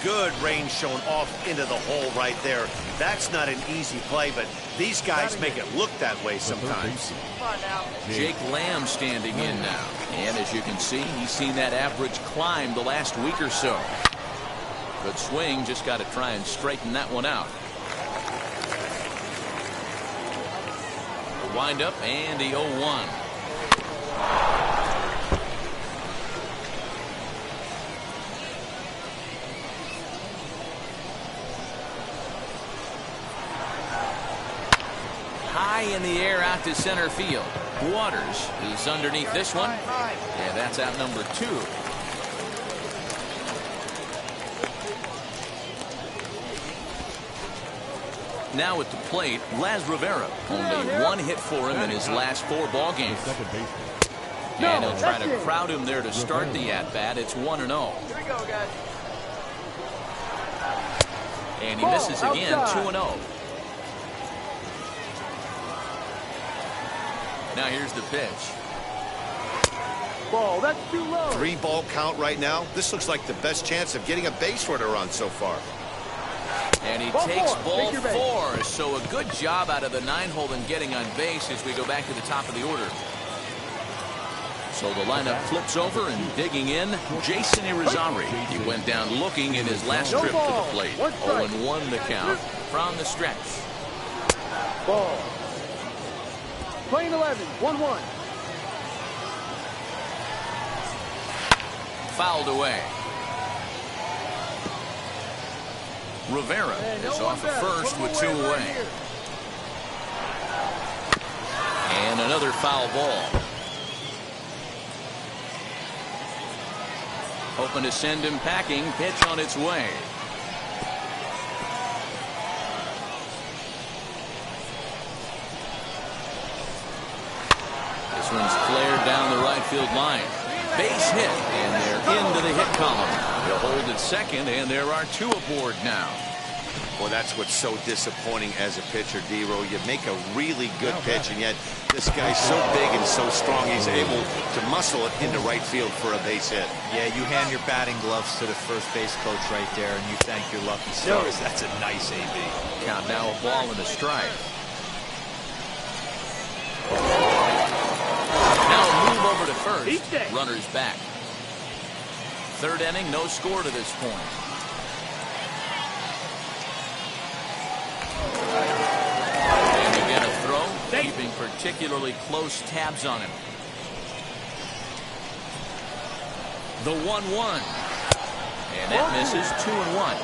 F: Good range shown off into the hole right there. That's not an easy play, but these guys make it look that way sometimes.
H: Jake Lamb standing in now. And as you can see, he's seen that average climb the last week or so. Good swing, just got to try and straighten that one out. Wind up and the 0-1. high in the air out to center field. Waters is underneath this one. And that's out number 2. Now at the plate, Laz Rivera. Only 1 hit for him in his last 4 ball games. And he'll try to crowd him there to start the at-bat. It's 1-0.
I: Here we go, guys.
H: And he misses again, 2-0. Now here's the pitch.
N: Ball, that's too low.
F: 3-ball count right now. This looks like the best chance of getting a base runner on so far.
H: And he takes ball 4. So a good job out of the 9-hole in getting on base as we go back to the top of the order. So the lineup flips over and digging in, Jason Irizarry. He went down looking in his last trip to the plate. 0-1 the count from the stretch.
N: Ball. Playing 11, 1-1.
H: Fouled away. Rivera is off at first with 2 away. And another foul ball. Hoping to send him packing. Pitch on its way. This one's flared down the right field line. Base hit, and they're into the hit column. They'll hold at second, and there are 2 aboard now.
F: Well, that's what's so disappointing as a pitcher, D-Row. You make a really good pitch, and yet this guy's so big and so strong, he's able to muscle it into right field for a base hit.
G: Yeah, you hand your batting gloves to the first base coach right there, and you thank your lucky stars. That's a nice AB.
H: Count now a ball and a strike. Now a move over to first. Runners back. 3rd inning, no score to this point. And again a throw, keeping particularly close tabs on him. The 1-1. And that misses 2-1.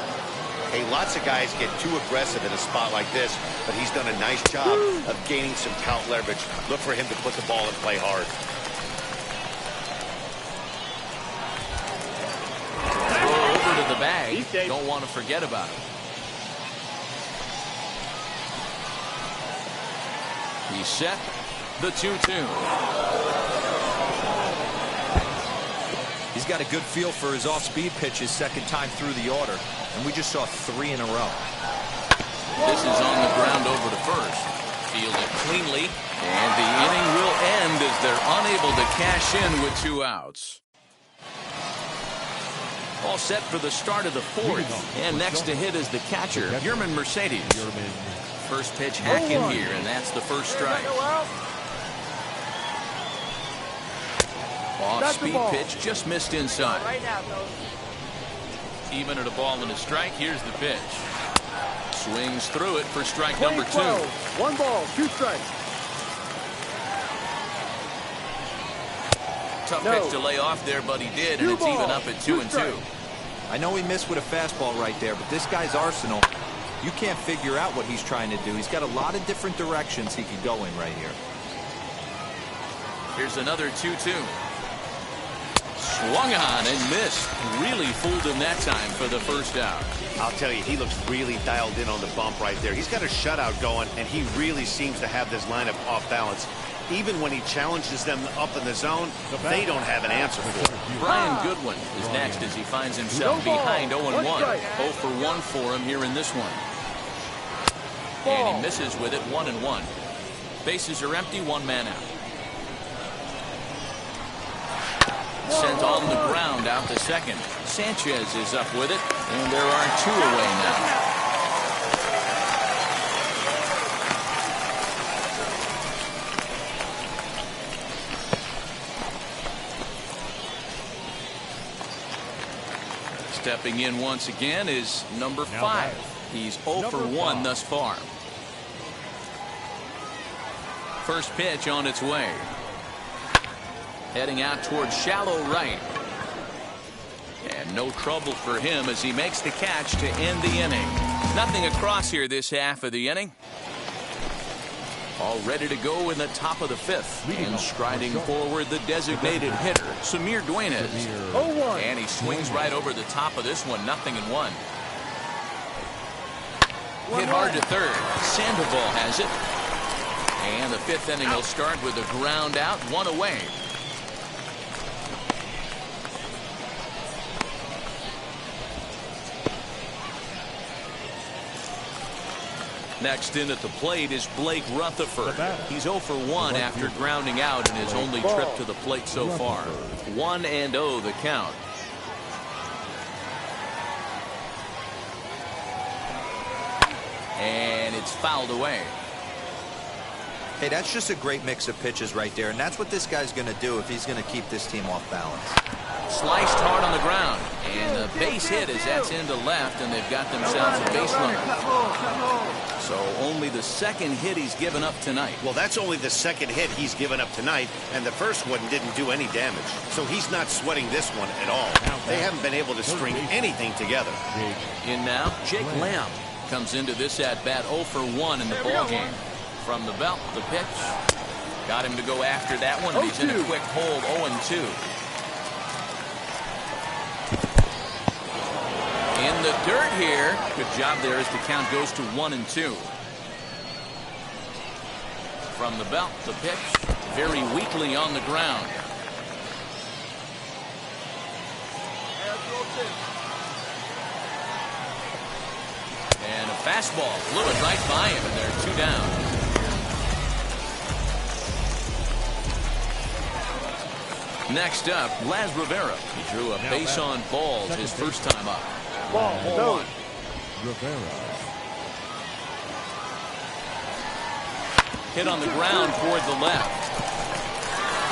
F: Hey, lots of guys get too aggressive in a spot like this, but he's done a nice job of gaining some count leverage. Look for him to put the ball and play hard.
H: Throw over to the bag. Don't want to forget about him. He's set. The 2-2.
G: He's got a good feel for his off-speed pitches 2nd time through the order, and we just saw 3 in a row.
H: This is on the ground over to first. Fielded cleanly, and the inning will end as they're unable to cash in with 2 outs. All set for the start of the 4th, and next to hit is the catcher, Yermin Mercedes. First pitch hack in here, and that's the first strike. Off-speed pitch, just missed inside. Even at a ball and a strike, here's the pitch. Swings through it for strike number 2.
N: 1 ball, 2 strikes.
H: Tough pitch to lay off there, but he did, and it's even up at 2-2.
G: I know he missed with a fastball right there, but this guy's arsenal, you can't figure out what he's trying to do. He's got a lot of different directions he could go in right here.
H: Here's another 2-2. Swung on and missed. Really fooled him that time for the first out.
F: I'll tell you, he looks really dialed in on the bump right there. He's got a shutout going, and he really seems to have this lineup off balance. Even when he challenges them up in the zone, they don't have an answer for him.
H: Brian Goodwin is next as he finds himself behind 0-1. 0 for 1 for him here in this one. And he misses with it, 1-1. Bases are empty, 1 man out. Sent on the ground out to second. Sanchez is up with it, and there are 2 away now. Stepping in once again is number 5. He's 0 for 1 thus far. First pitch on its way. Heading out towards shallow right. And no trouble for him as he makes the catch to end the inning. Nothing across here this half of the inning. All ready to go in the top of the 5th. And striding forward, the designated hitter, Samir Duenas. And he swings right over the top of this one, 0-1. Hit hard to third. Sandoval has it. And the 5th inning will start with a ground out, 1 away. Next in at the plate is Blake Rutherford. He's 0 for 1 after grounding out in his only trip to the plate so far. 1-0 the count. And it's fouled away.
G: Hey, that's just a great mix of pitches right there, and that's what this guy's going to do if he's going to keep this team off balance.
H: Sliced hard on the ground, and a base hit as that's into left, and they've got themselves a base runner. So only the second hit he's given up tonight.
F: Well, that's only the second hit he's given up tonight, and the first one didn't do any damage. So he's not sweating this one at all. They haven't been able to string anything together.
H: In now, Jake Lamb comes into this at-bat 0 for 1 in the ballgame. From the belt, the pitch. Got him to go after that one, and he's in a quick hold, 0-2. In the dirt here. Good job there as the count goes to 1-2. From the belt, the pitch. Very weakly on the ground. And a fastball flew it right by him, and they're 2 down. Next up, Laz Rivera. He drew a base on balls his first time up. Ball 1.
E: Rivera.
H: Hit on the ground toward the left.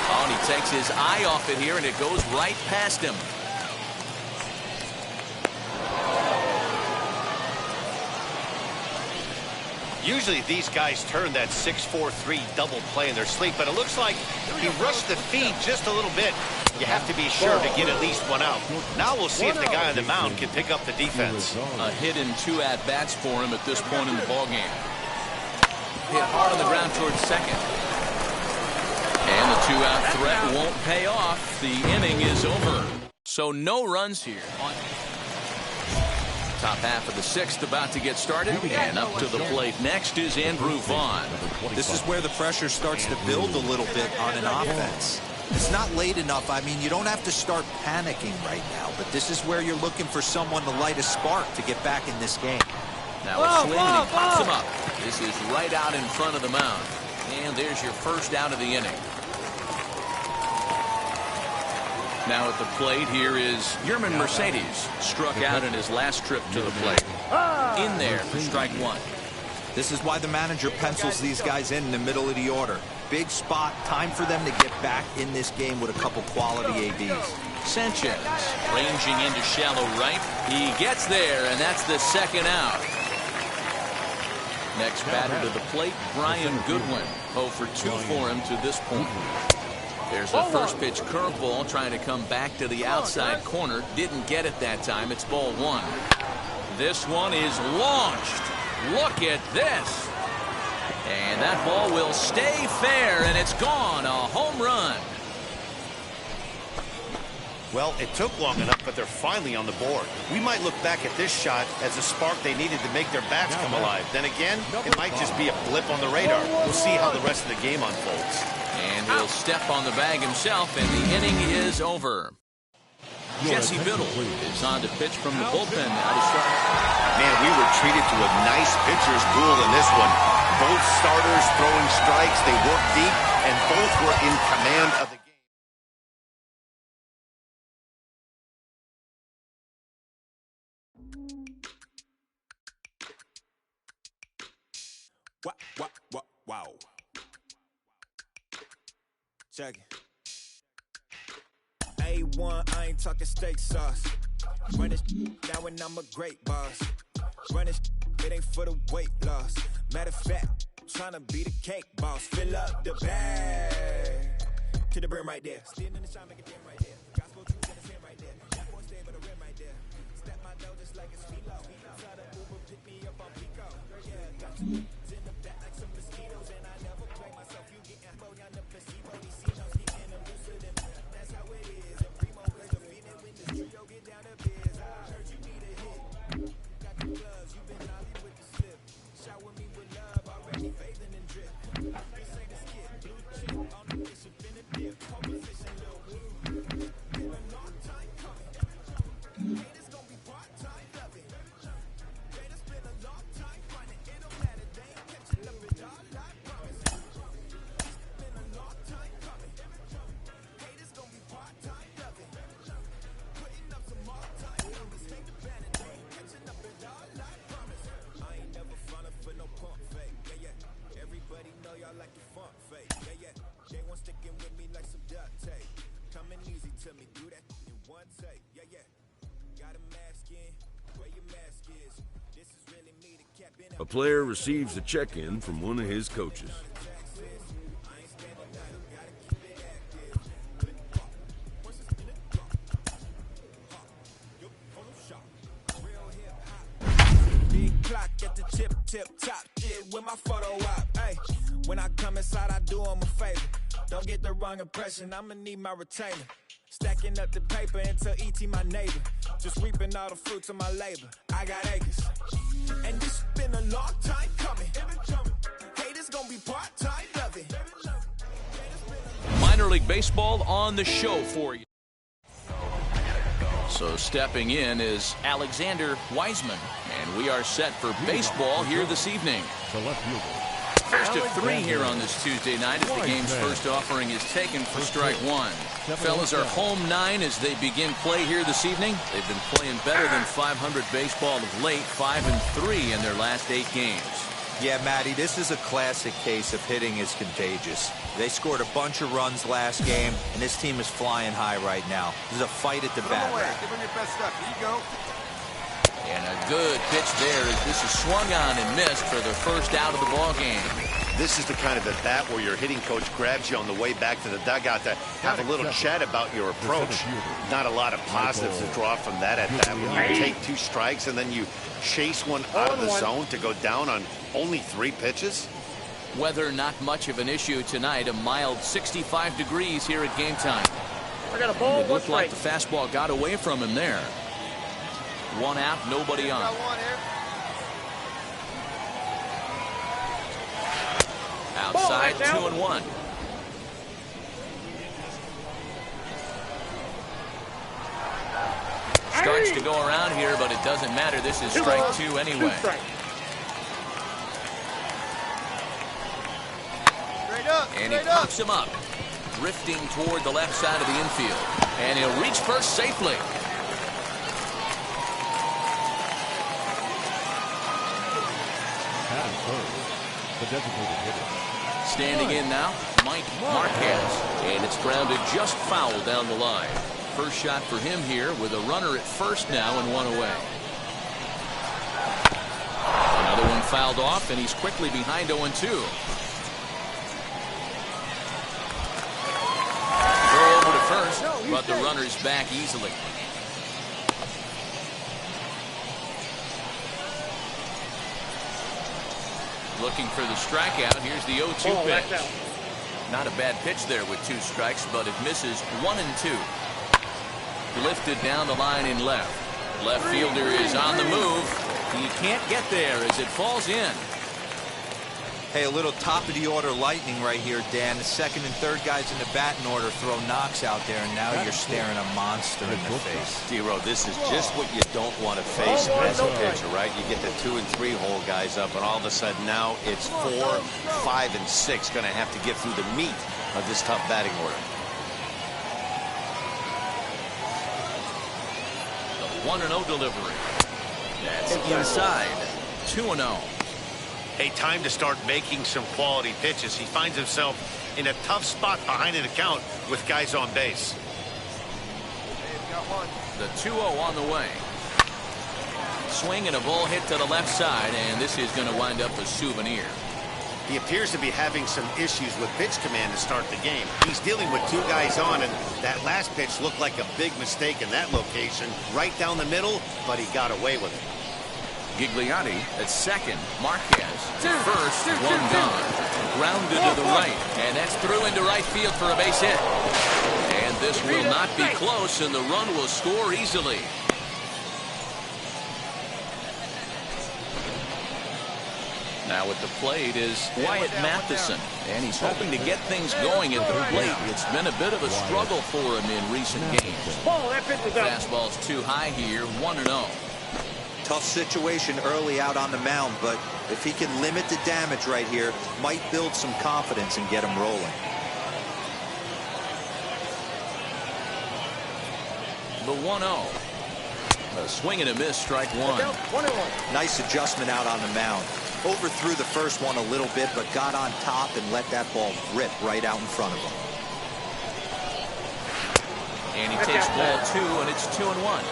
H: Oh, and he takes his eye off it here, and it goes right past him.
F: Usually these guys turn that 6-4-3 double play in their sleep, but it looks like he rushed the feed just a little bit. You have to be sure to get at least one out. Now we'll see if the guy on the mound can pick up the defense.
H: A hit in 2 at-bats for him at this point in the ballgame. Hit hard on the ground towards second. And the 2-out threat won't pay off. The inning is over. So no runs here. Top half of the 6th about to get started, and up to the plate next is Andrew Vaughn.
G: This is where the pressure starts to build a little bit on an offense. It's not late enough. I mean, you don't have to start panicking right now, but this is where you're looking for someone to light a spark to get back in this game.
H: Now a swing, and he pops him up. This is right out in front of the mound. And there's your first out of the inning. Now at the plate, here is Yerman Mercedes. Struck out in his last trip to the plate. In there for strike 1.
G: This is why the manager pencils these guys in the middle of the order. Big spot, time for them to get back in this game with a couple quality ABs.
H: Sanchez ranging into shallow right. He gets there, and that's the second out. Next batter to the plate, Brian Goodwin. 0 for 2 for him to this point. There's a first pitch curveball trying to come back to the outside corner. Didn't get it that time. It's ball 1. This one is launched. Look at this. And that ball will stay fair, and it's gone. A home run.
F: Well, it took long enough, but they're finally on the board. We might look back at this shot as a spark they needed to make their bats come alive. Then again, it might just be a blip on the radar. We'll see how the rest of the game unfolds.
H: And he'll step on the bag himself, and the inning is over. Jesse Biddle is on to pitch from the bullpen now to start.
F: Man, we were treated to a nice pitcher's duel in this one. Both starters throwing strikes. They worked deep, and both were in command of the game.
C: Wow. Check it. A1, I ain't talking steak sauce. Run this now and I'm a great boss. Run this, it ain't for the weight loss. Matter of fact, tryna be the cake boss. Fill up the bag to the brim right there. Stand in the shine, make a damn right there. Gospel truth in the same right there. That boy stay by the rim right there. Step my dough just like it's Philo. Try to Uber, pick me up on Pico. Yeah, got you in the back like some mosquitoes, and I never y'all like the funk fake. Yeah, they want sticking with me like some duct tape. Coming easy to me, do that in one take. Yeah. Got a mask in, where your mask is. This is really me, the cap in.
J: A player receives a check-in from one of his coaches.
C: Clock at the tip top, yeah, with my photo op. Hey, when I come inside, I do them a favor. Don't get the wrong impression, I'ma need my retainer. Stacking up the paper until ET my neighbor. Just reaping all the fruits of my labor. I got acres, and this been a long time coming. Haters gonna be part-time, love it.
H: Minor League Baseball on the show for you. So stepping in is Alexander Wiseman, and we are set for baseball here this evening. First of three here on this Tuesday night as the game's first offering is taken for strike one. Fellas are home 9 as they begin play here this evening. They've been playing better than .500 baseball of late, 5-3 in their last 8 games.
G: Yeah, Matty, this is a classic case of hitting is contagious. They scored a bunch of runs last game, and this team is flying high right now. This is a fight at the bat.
N: Give him your best stuff. Here you go.
H: And a good pitch there as this is swung on and missed for the first out of the ball game.
F: This is the kind of at bat where your hitting coach grabs you on the way back to the dugout to have a little chat about your approach. Not a lot of positives to draw from that at bat. When you take 2 strikes and then you chase one out of the zone to go down on only 3 pitches.
H: Weather not much of an issue tonight. A mild 65 degrees here at game time.
K: I got a ball.
H: It looked like the fastball got away from him there. 1 out, nobody on. Outside, 2-1. Starts to go around here, but it doesn't matter. This is strike 2 anyway. And he pops him up, drifting toward the left side of the infield. And he'll reach first safely. Standing in now, Mike Marquez. And it's grounded just foul down the line. First shot for him here with a runner at first now and 1 away. Another one fouled off, and he's quickly behind 0-2. Throw over to first, but the runner's back easily. Looking for the strikeout. Here's the 0-2 pitch. Not a bad pitch there with 2 strikes, but it misses 1-2. Lifted down the line in left. Left fielder is on the move. He can't get there as it falls in.
G: Hey, a little top of the order lightning right here, Dan. The second and third guys in the batting order throw knocks out there, and now you're staring a monster in the face.
F: Zero, this is just what you don't want to face as a pitcher, right? You get the 2 and 3 hole guys up, and all of a sudden now it's 4, 5, and 6 going to have to get through the meat of this tough batting order.
H: The 1-0 delivery. That's inside. 2-0.
F: Hey, time to start making some quality pitches. He finds himself in a tough spot behind an account with guys on base.
H: The 2-0 on the way. Swing and a ball hit to the left side, and this is going to wind up a souvenir.
F: He appears to be having some issues with pitch command to start the game. He's dealing with 2 guys on, and that last pitch looked like a big mistake in that location. Right down the middle, but he got away with it.
H: Gigliotti at second. Marquez at first. 1 gone. Grounded to the right. And that's through into right field for a base hit. And this will not be close, and the run will score easily. Now at the plate is Wyatt Matheson. And he's hoping to get things going at the plate. It's been a bit of a struggle for him in recent games. Fastball's too high here. 1-0.
G: Tough situation early out on the mound, but if he can limit the damage right here, might build some confidence and get him rolling.
H: The 1-0. A swing and a miss, strike 1.
G: Nice adjustment out on the mound. Overthrew the first one a little bit, but got on top and let that ball rip right out in front of him.
H: And he takes ball 2, and it's 2-1.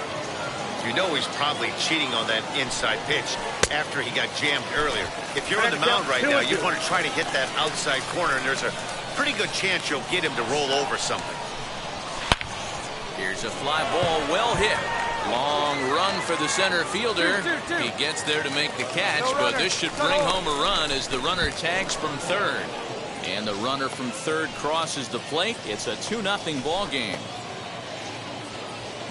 F: You know he's probably cheating on that inside pitch after he got jammed earlier. If you're on the mound right now, you want to try to hit that outside corner, and there's a pretty good chance you'll get him to roll over something.
H: Here's a fly ball, well hit. Long run for the center fielder. He gets there to make the catch, but this should bring home a run as the runner tags from third. And the runner from third crosses the plate. It's a 2-0 ball game.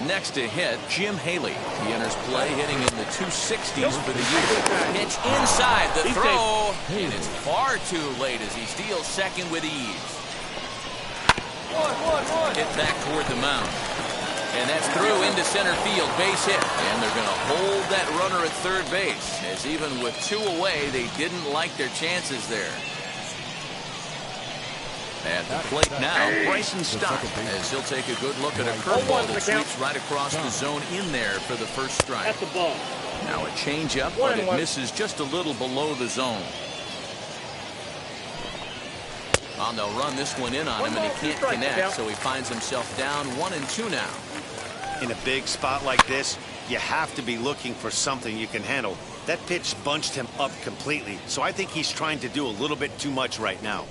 H: Next to hit, Jim Haley. He enters play hitting in the 260s for the year. Pitch inside the throw, and it's far too late as he steals second with ease. Hit back toward the mound. And that's through into center field, base hit. And they're going to hold that runner at third base, as even with 2 away, they didn't like their chances there. At the plate now, Bryson Stott, as he'll take a good look at a curveball that sweeps right across the zone in there for the first strike.
K: That's the ball.
H: Now a changeup, but it misses just a little below the zone. They'll run this one in on him, and he can't connect, so he finds himself down 1-2 now.
F: In a big spot like this, you have to be looking for something you can handle. That pitch bunched him up completely, so I think he's trying to do a little bit too much right now.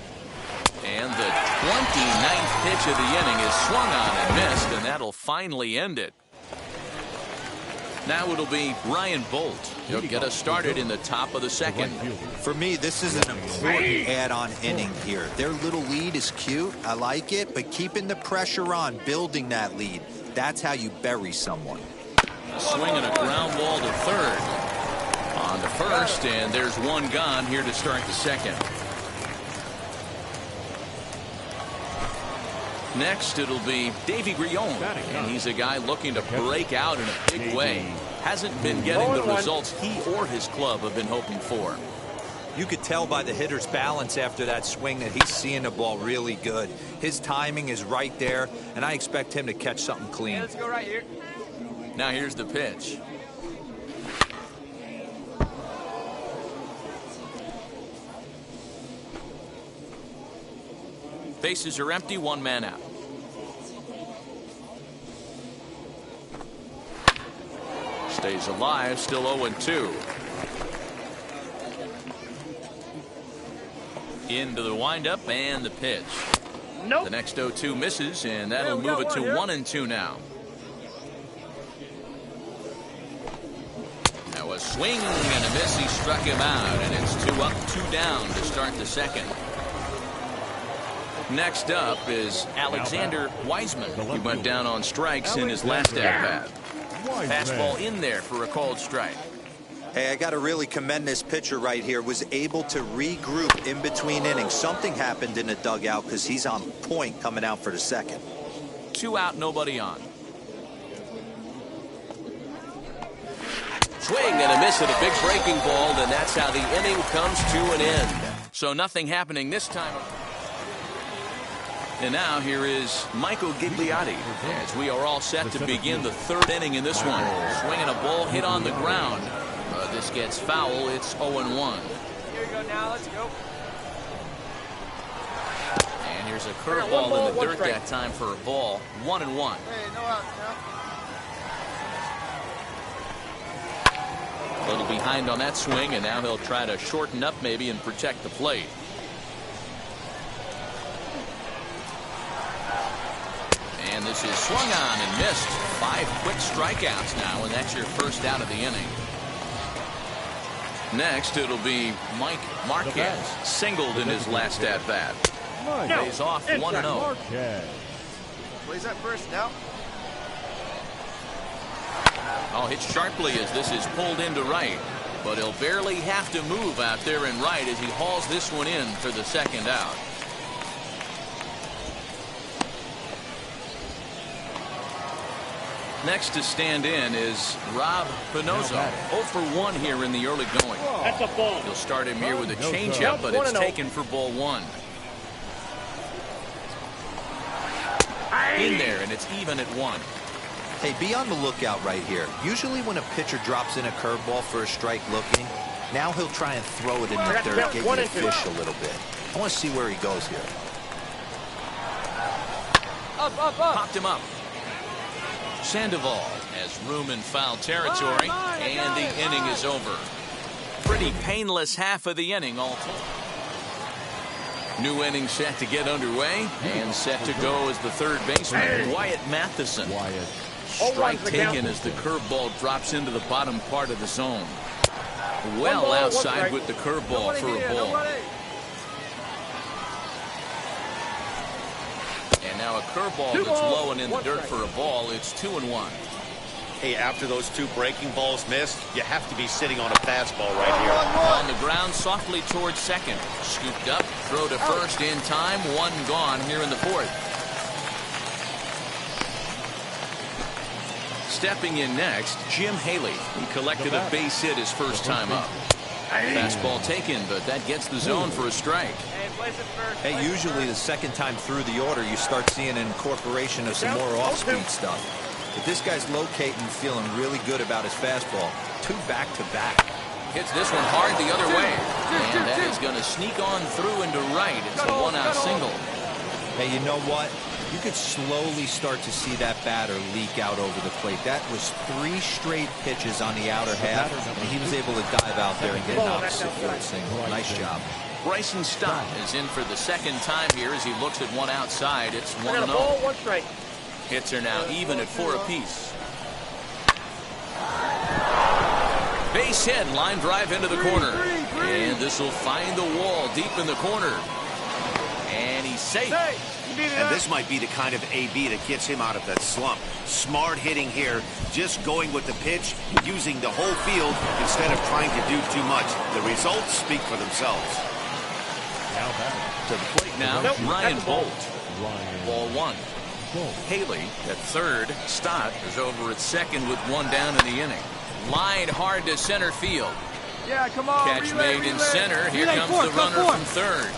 H: And the 29th pitch of the inning is swung on and missed, and that'll finally end it. Now it'll be Ryan Bolt. He'll get us started in the top of the second.
G: For me, this is an important add-on inning here. Their little lead is cute. I like it, but keeping the pressure on, building that lead, that's how you bury someone.
H: A swing and a ground ball to third. On to first, and there's one gone here to start the second. Next, it'll be Davy Grion, and he's a guy looking to break out in a big way. Hasn't been getting the results he or his club have been hoping for.
G: You could tell by the hitter's balance after that swing that he's seeing the ball really good. His timing is right there, and I expect him to catch something clean.
I: Let's go right here.
H: Now here's the pitch. Bases are empty, 1 man out. Stays alive, still 0-2. Into the windup and the pitch.
K: Nope.
H: The next 0-2 misses, and that'll move it to 1-2 now. Now a swing and a miss. He struck him out, and it's 2 up, 2 down to start the second. Next up is Alexander Wiseman. He went down on strikes in his last at-bat. Fastball in there for a called strike.
G: Hey, I got to really commend this pitcher right here. Was able to regroup in between innings. Something happened in the dugout because he's on point coming out for the second.
H: 2 out, nobody on. Swing and a miss at a big breaking ball, and that's how the inning comes to an end. So nothing happening this time. And now here is Michael Gigliotti as we are all set to begin the third inning in this one. Swinging a ball hit on the ground. This gets foul. It's 0-1.
I: Here we go now. Let's go.
H: And here's a curveball in the dirt that time for a ball. 1-1.
I: Hey, no outs now.
H: A little behind on that swing, and now he'll try to shorten up maybe and protect the plate. And this is swung on and missed. 5 quick strikeouts now, and that's your first out of the inning. Next, it'll be Mike Marquez, singled in his last at-bat. Pays off 1-0.
I: Plays that first now.
H: Hit sharply as this is pulled into right, but he'll barely have to move out there in right as he hauls this one in for the second out. Next to stand in is Rob Pinozo. 0 for 1 here in the early going.
K: That's a ball.
H: He'll start him here with a changeup, but it's taken for ball 1. In there, and it's even at 1.
G: Hey, be on the lookout right here. Usually when a pitcher drops in a curveball for a strike looking, Now he'll try and throw it in the dirt, get you to fish a little bit. I want to see where he goes here.
H: Popped him up. Sandoval has room in foul territory, and the inning is over. Pretty painless half of the inning all told. New inning set to get underway, and set to go as the third baseman, Wyatt Matheson. Strike taken as the curveball drops into the bottom part of the zone. Well outside with the curveball for a ball. And now a curveball that's low and in the dirt for a ball. It's 2-1.
F: Hey, after those two breaking balls missed, you have to be sitting on a fastball right here.
H: On the ground, softly towards second. Scooped up, throw to first in time. One gone here in the fourth. Stepping in next, Jim Haley. He collected a base hit his first time up. Fastball taken, but that gets the zone for a strike.
G: Hey, usually the second time through the order, you start seeing an incorporation of some more off-speed stuff. But this guy's locating, feeling really good about his fastball. 2 back-to-back.
H: Hits this one hard the other way. And that is going to sneak on through into right. It's a 1-out single.
G: Hey, you know what? You could slowly start to see that batter leak out over the plate. That was 3 straight pitches on the outer half, and he was able to dive out there and get an opposite field single. Nice job.
H: Bryson Stott is in for the second time here as he looks at one outside. It's 1-0. Hits are now even at 4 apiece. Base hit, line drive into the corner. And this will find the wall deep in the corner. And he's safe.
F: And this might be the kind of AB that gets him out of that slump. Smart hitting here, just going with the pitch, using the whole field instead of trying to do too much. The results speak for themselves.
H: To the plate now, Ryan Bolt. Ball 1. Haley at third. Stott is over at second with 1 down in the inning. Line hard to center field.
I: Yeah, come on.
H: Catch made in center. Here comes the runner from third.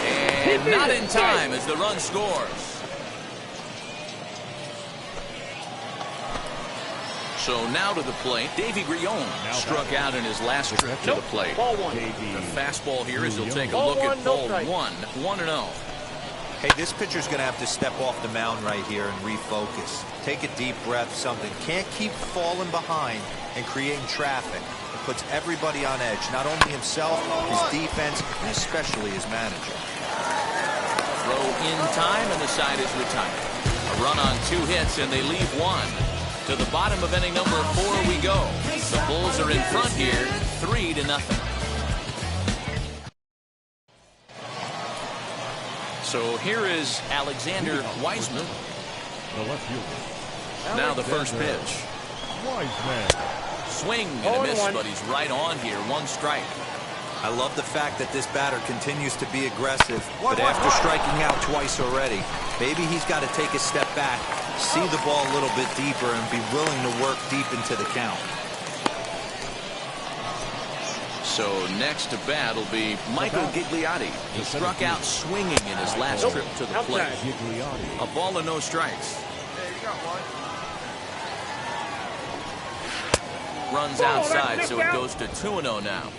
H: And not in time as the run scores. So now to the plate, Davy Grion struck out in his last trip to the plate. The fastball here as he'll take a look at ball 1. 1-0.
G: Hey, this pitcher's going to have to step off the mound right here and refocus. Take a deep breath, something. Can't keep falling behind and creating traffic. It puts everybody on edge, not only himself, his defense, and especially his manager.
H: Throw in time, and the side is retired. A run on 2 hits, and they leave 1. To the bottom of inning number 4 we go. The Bulls are in front here, 3-0. So here is Alexander Wiseman. Now the first pitch. Swing and a miss, but he's right on here. 1 strike.
G: I love the fact that this batter continues to be aggressive, but after striking out twice already, maybe he's got to take a step back, see the ball a little bit deeper, and be willing to work deep into the count.
H: So next to bat will be Michael Gigliotti. He struck out swinging in his last trip to the plate. A ball and no strikes. Runs outside, so it goes to 2-0 now.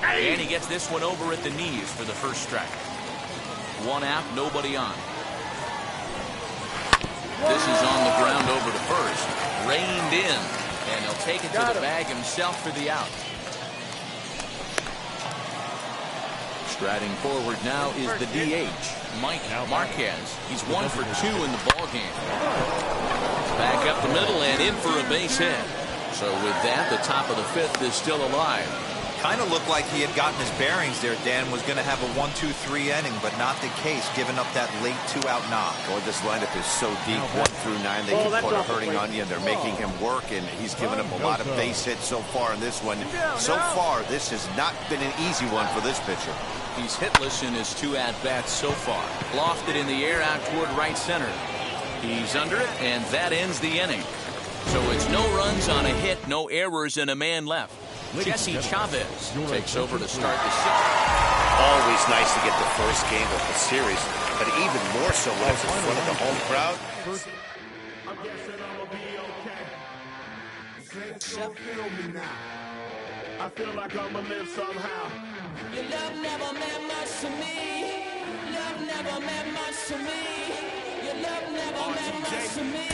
H: And he gets this one over at the knees for the first strike. 1 out, nobody on. This is on the ground over to first. Reined in. And he'll take it to the bag himself for the out. Striding forward now is the DH, Mike Marquez. He's 1 for 2 in the ballgame. Back up the middle and in for a base hit. So with that, the top of the 5th is still alive.
G: Kind of looked like he had gotten his bearings there. Dan was going to have a 1-2-3 inning, but not the case, giving up that late 2-out knock.
F: Boy, this lineup is so deep, 1 through 9. They can put a hurting on you, and they're making him work, and he's given up a lot of base hits so far in this one. So far, this has not been an easy one for this pitcher.
H: He's hitless in his 2 at-bats so far. Lofted in the air out toward right center. He's under it, and that ends the inning. So it's no runs on a hit, no errors, and a man left. Jesse Chavez takes over to start the 6th.
F: Always nice to get the first game of the series, but even more so when it's in front of the home crowd.
C: Don't feel me now. I feel like I'ma live somehow.
D: Your love never meant much to me. Love never meant much to me. Your love never meant much to me.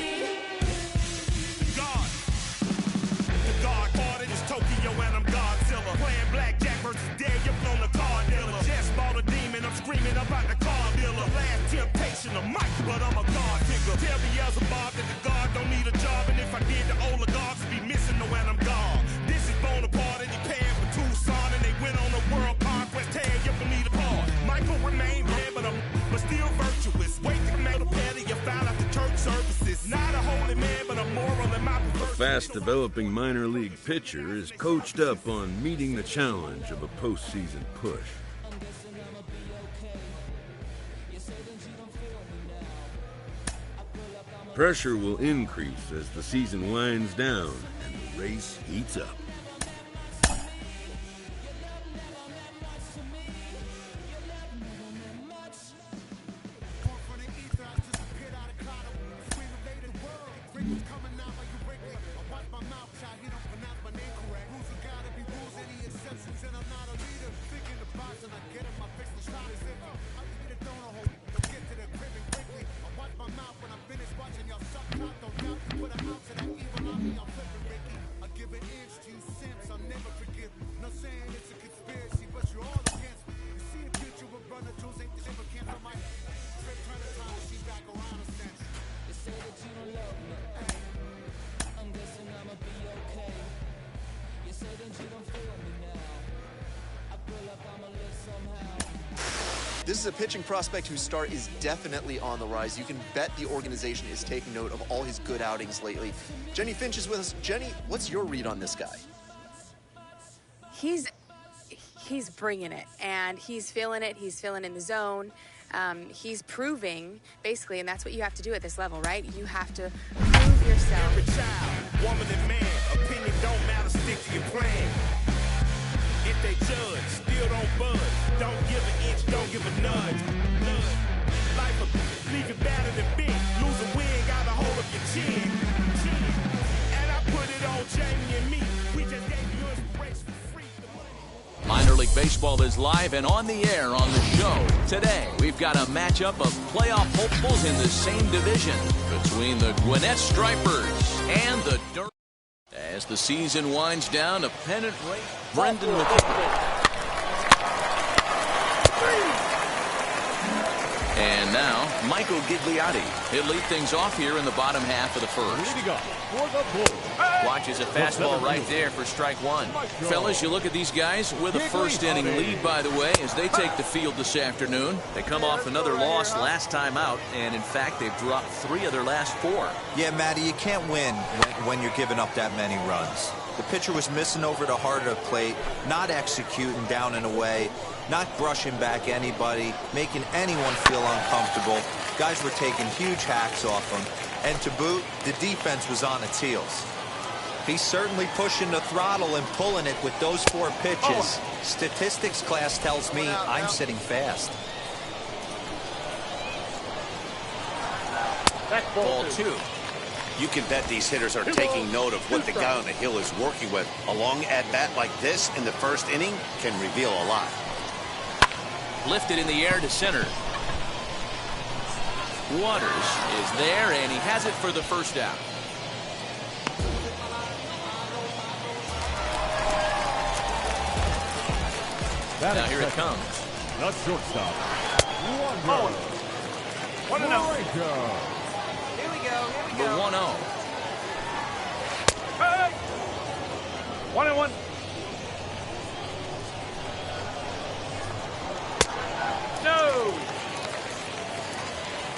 C: The God party is Tokyo and I'm Godzilla. Playing blackjack versus Daniel on the card dealer. Just bought a demon, I'm screaming about the car dealer. Last temptation of Mike, but I'm a God figure. Tell Beelzebub that the God don't need a job, and if I did, the oligarchs would be missing the when I'm gone. This is Bonaparte and he paired with Tucson, and they went on a world conquest. Tear you from me apart. Michael remained dead, but still virtuous. Wait to make a pair of you found out the church services. Not a holy man, but a moral in my
J: A fast-developing minor league pitcher is coached up on meeting the challenge of a postseason push. Pressure will increase as the season winds down and the race heats up.
A: This is a pitching prospect whose start is definitely on the rise. You can bet the organization is taking note of all his good outings lately. Jenny Finch is with us. Jenny, what's your read on this guy?
P: He's bringing it, and he's feeling it. He's feeling in the zone. He's proving, basically, and that's what you have to do at this level, right? You have to prove yourself.
C: Every child, woman and man, opinion don't matter, stick to your plan. If they judge, still don't budge. Don't give an inch, don't give a nudge. Life will leave you battered and bent. Lose a win, got a hold of your chin. And I put it on Jamie and me. We just gave you inspiration for free.
H: Minor League Baseball is live and on the air on the show. Today, we've got a matchup of playoff hopefuls in the same division between the Gwinnett Stripers and the Dirt. As the season winds down, a pennant race. Brendan McKinney. And now, Michael Gigliotti. He'll lead things off here in the bottom half of the first. Watches a fastball right there for strike one. Fellas, you look at these guys with a first inning lead, by the way, as they take the field this afternoon. They come off another loss last time out, and in fact, they've dropped 3 of their last 4.
G: Yeah, Matty, you can't win when you're giving up that many runs. The pitcher was missing over the heart of the plate, not executing down and away, not brushing back anybody, making anyone feel uncomfortable. Guys were taking huge hacks off him. And to boot, the defense was on its heels. He's certainly pushing the throttle and pulling it with those 4 pitches. Statistics class tells me I'm sitting fast.
H: Ball 2.
F: You can bet these hitters are taking note of what the guy on the hill is working with. A long at-bat like this in the first inning can reveal a lot.
H: Lifted in the air to center. Waters is there, and he has it for the first out. Now here it comes.
E: The shortstop.
I: 1-0. Here we go.
H: The 1-0.
I: Hey! 1-1. No.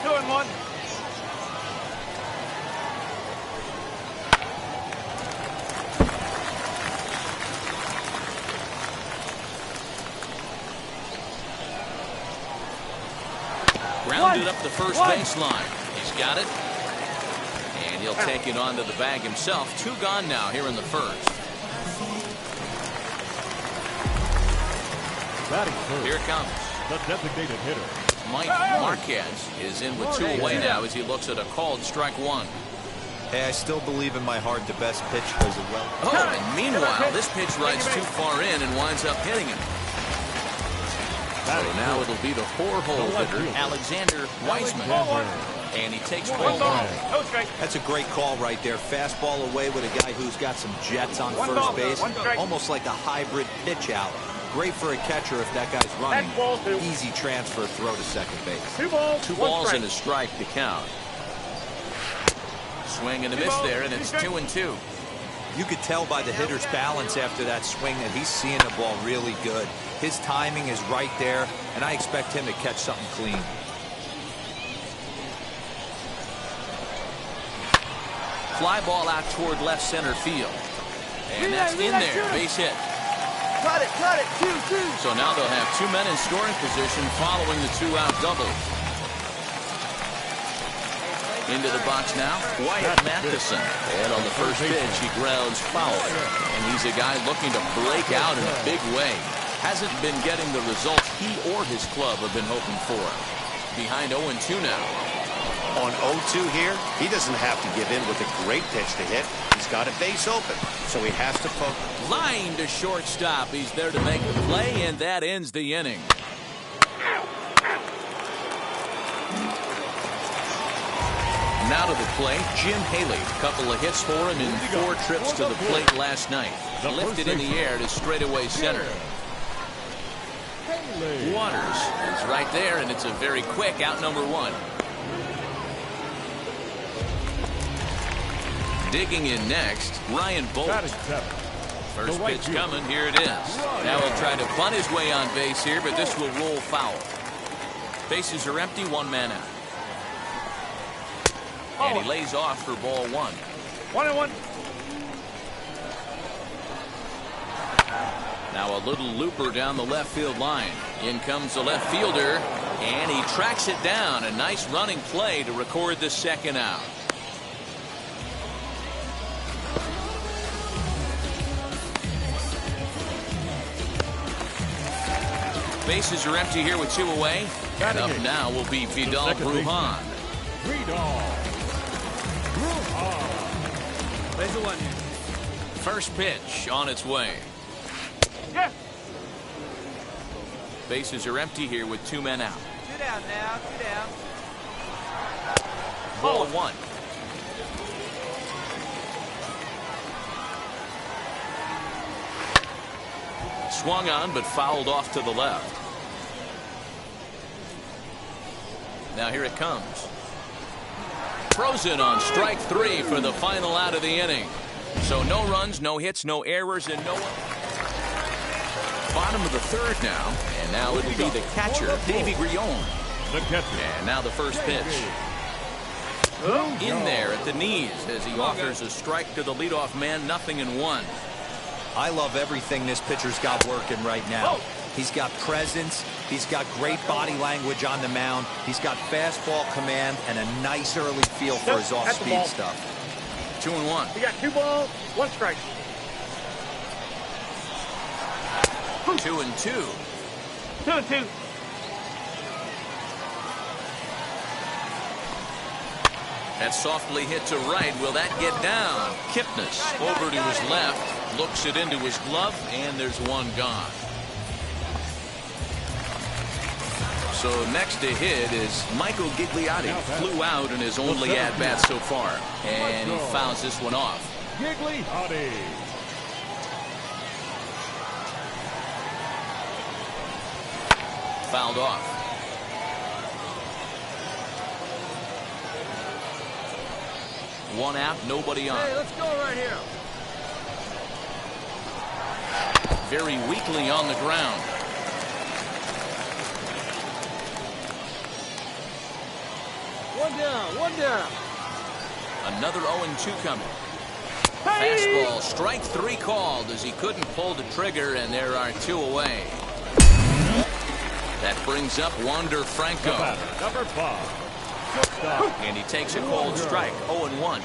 I: 2-1.
H: Grounded up the first baseline. He's got it. And he'll take it onto the bag himself. 2 gone now here in the first. Here it comes.
E: The designated hitter.
H: Mike Marquez is in with 2 away now as he looks at a called strike 1.
G: Hey, I still believe in my heart the best pitch goes well.
H: Oh, and meanwhile, this pitch rides too far in and winds up hitting him. So now it'll be the 4-hole hitter, Alexander Wiseman. And he takes ball 1.
G: That's a great call right there. Fastball away with a guy who's got some jets on first base. Almost like a hybrid pitch out. Great for a catcher if that guy's running. Easy transfer throw to second base.
H: 2 balls and a strike to count. Swing and a miss there, and it's 2-2.
G: You could tell by the hitter's balance after that swing that he's seeing the ball really good. His timing is right there, and I expect him to catch something clean.
H: Fly ball out toward left center field. And that's in there, base hit.
I: Got it, 2-2.
H: So now they'll have 2 men in scoring position following the 2-out double. Into the box now, Wyatt Matheson. And on the first pitch, he grounds foul. And he's a guy looking to break out in a big way. Hasn't been getting the results he or his club have been hoping for. Behind 0-2 now.
F: On 0-2 here, he doesn't have to give in with a great pitch to hit. He's got a base open, so he has to focus.
H: Line to shortstop. He's there to make the play, and that ends the inning. Now to the plate, Jim Haley. Couple of hits for him in 4 trips to the plate last night. Lifted in the air to straightaway center. Waters is right there, and it's a very quick out number 1. Digging in next, Ryan Bolt. First pitch coming, here it is. Now he'll try to bunt his way on base here, but this will roll foul. Bases are empty, 1 man out. And he lays off for ball 1.
I: 1-1.
H: Now a little looper down the left field line. In comes the left fielder, and he tracks it down. A nice running play to record the 2nd out. Bases are empty here with 2 away. And up now will be Vidal Brujan. First pitch on its way.
I: Yes.
H: Bases are empty here with 2 men out.
I: 2 down now, 2 down.
H: Ball 1. Swung on, but fouled off to the left. Now here it comes. Frozen on strike 3 for the final out of the inning. So no runs, no hits, no errors, and no one. Bottom of the 3rd now, and now it'll be the catcher, Davy Grillon.
E: The catcher.
H: And now the first pitch. In there at the knees as he offers a strike to the leadoff man, 0-1.
G: I love everything this pitcher's got working right now. He's got presence. He's got great body language on the mound. He's got fastball command and a nice early feel for his off-speed stuff.
H: 2-1.
I: We got 2 balls, 1 strike.
H: 2-2.
I: 2-2.
H: That's softly hit to right. Will that get down? Kipnis over to his left. Looks it into his glove, and there's 1 gone. So next to hit is Michael Gigliotti. Flew out in his only at-bat so far. And he fouls this one off.
E: Gigliotti.
H: Fouled off. One out, nobody on.
I: Hey, let's go right here.
H: Very weakly on the ground.
I: One down.
H: Another 0-2 coming. Fastball, strike 3 called as he couldn't pull the trigger, and there are 2 away. That brings up Wander Franco.
E: Number 5.
H: And he takes a cold strike, 0-1.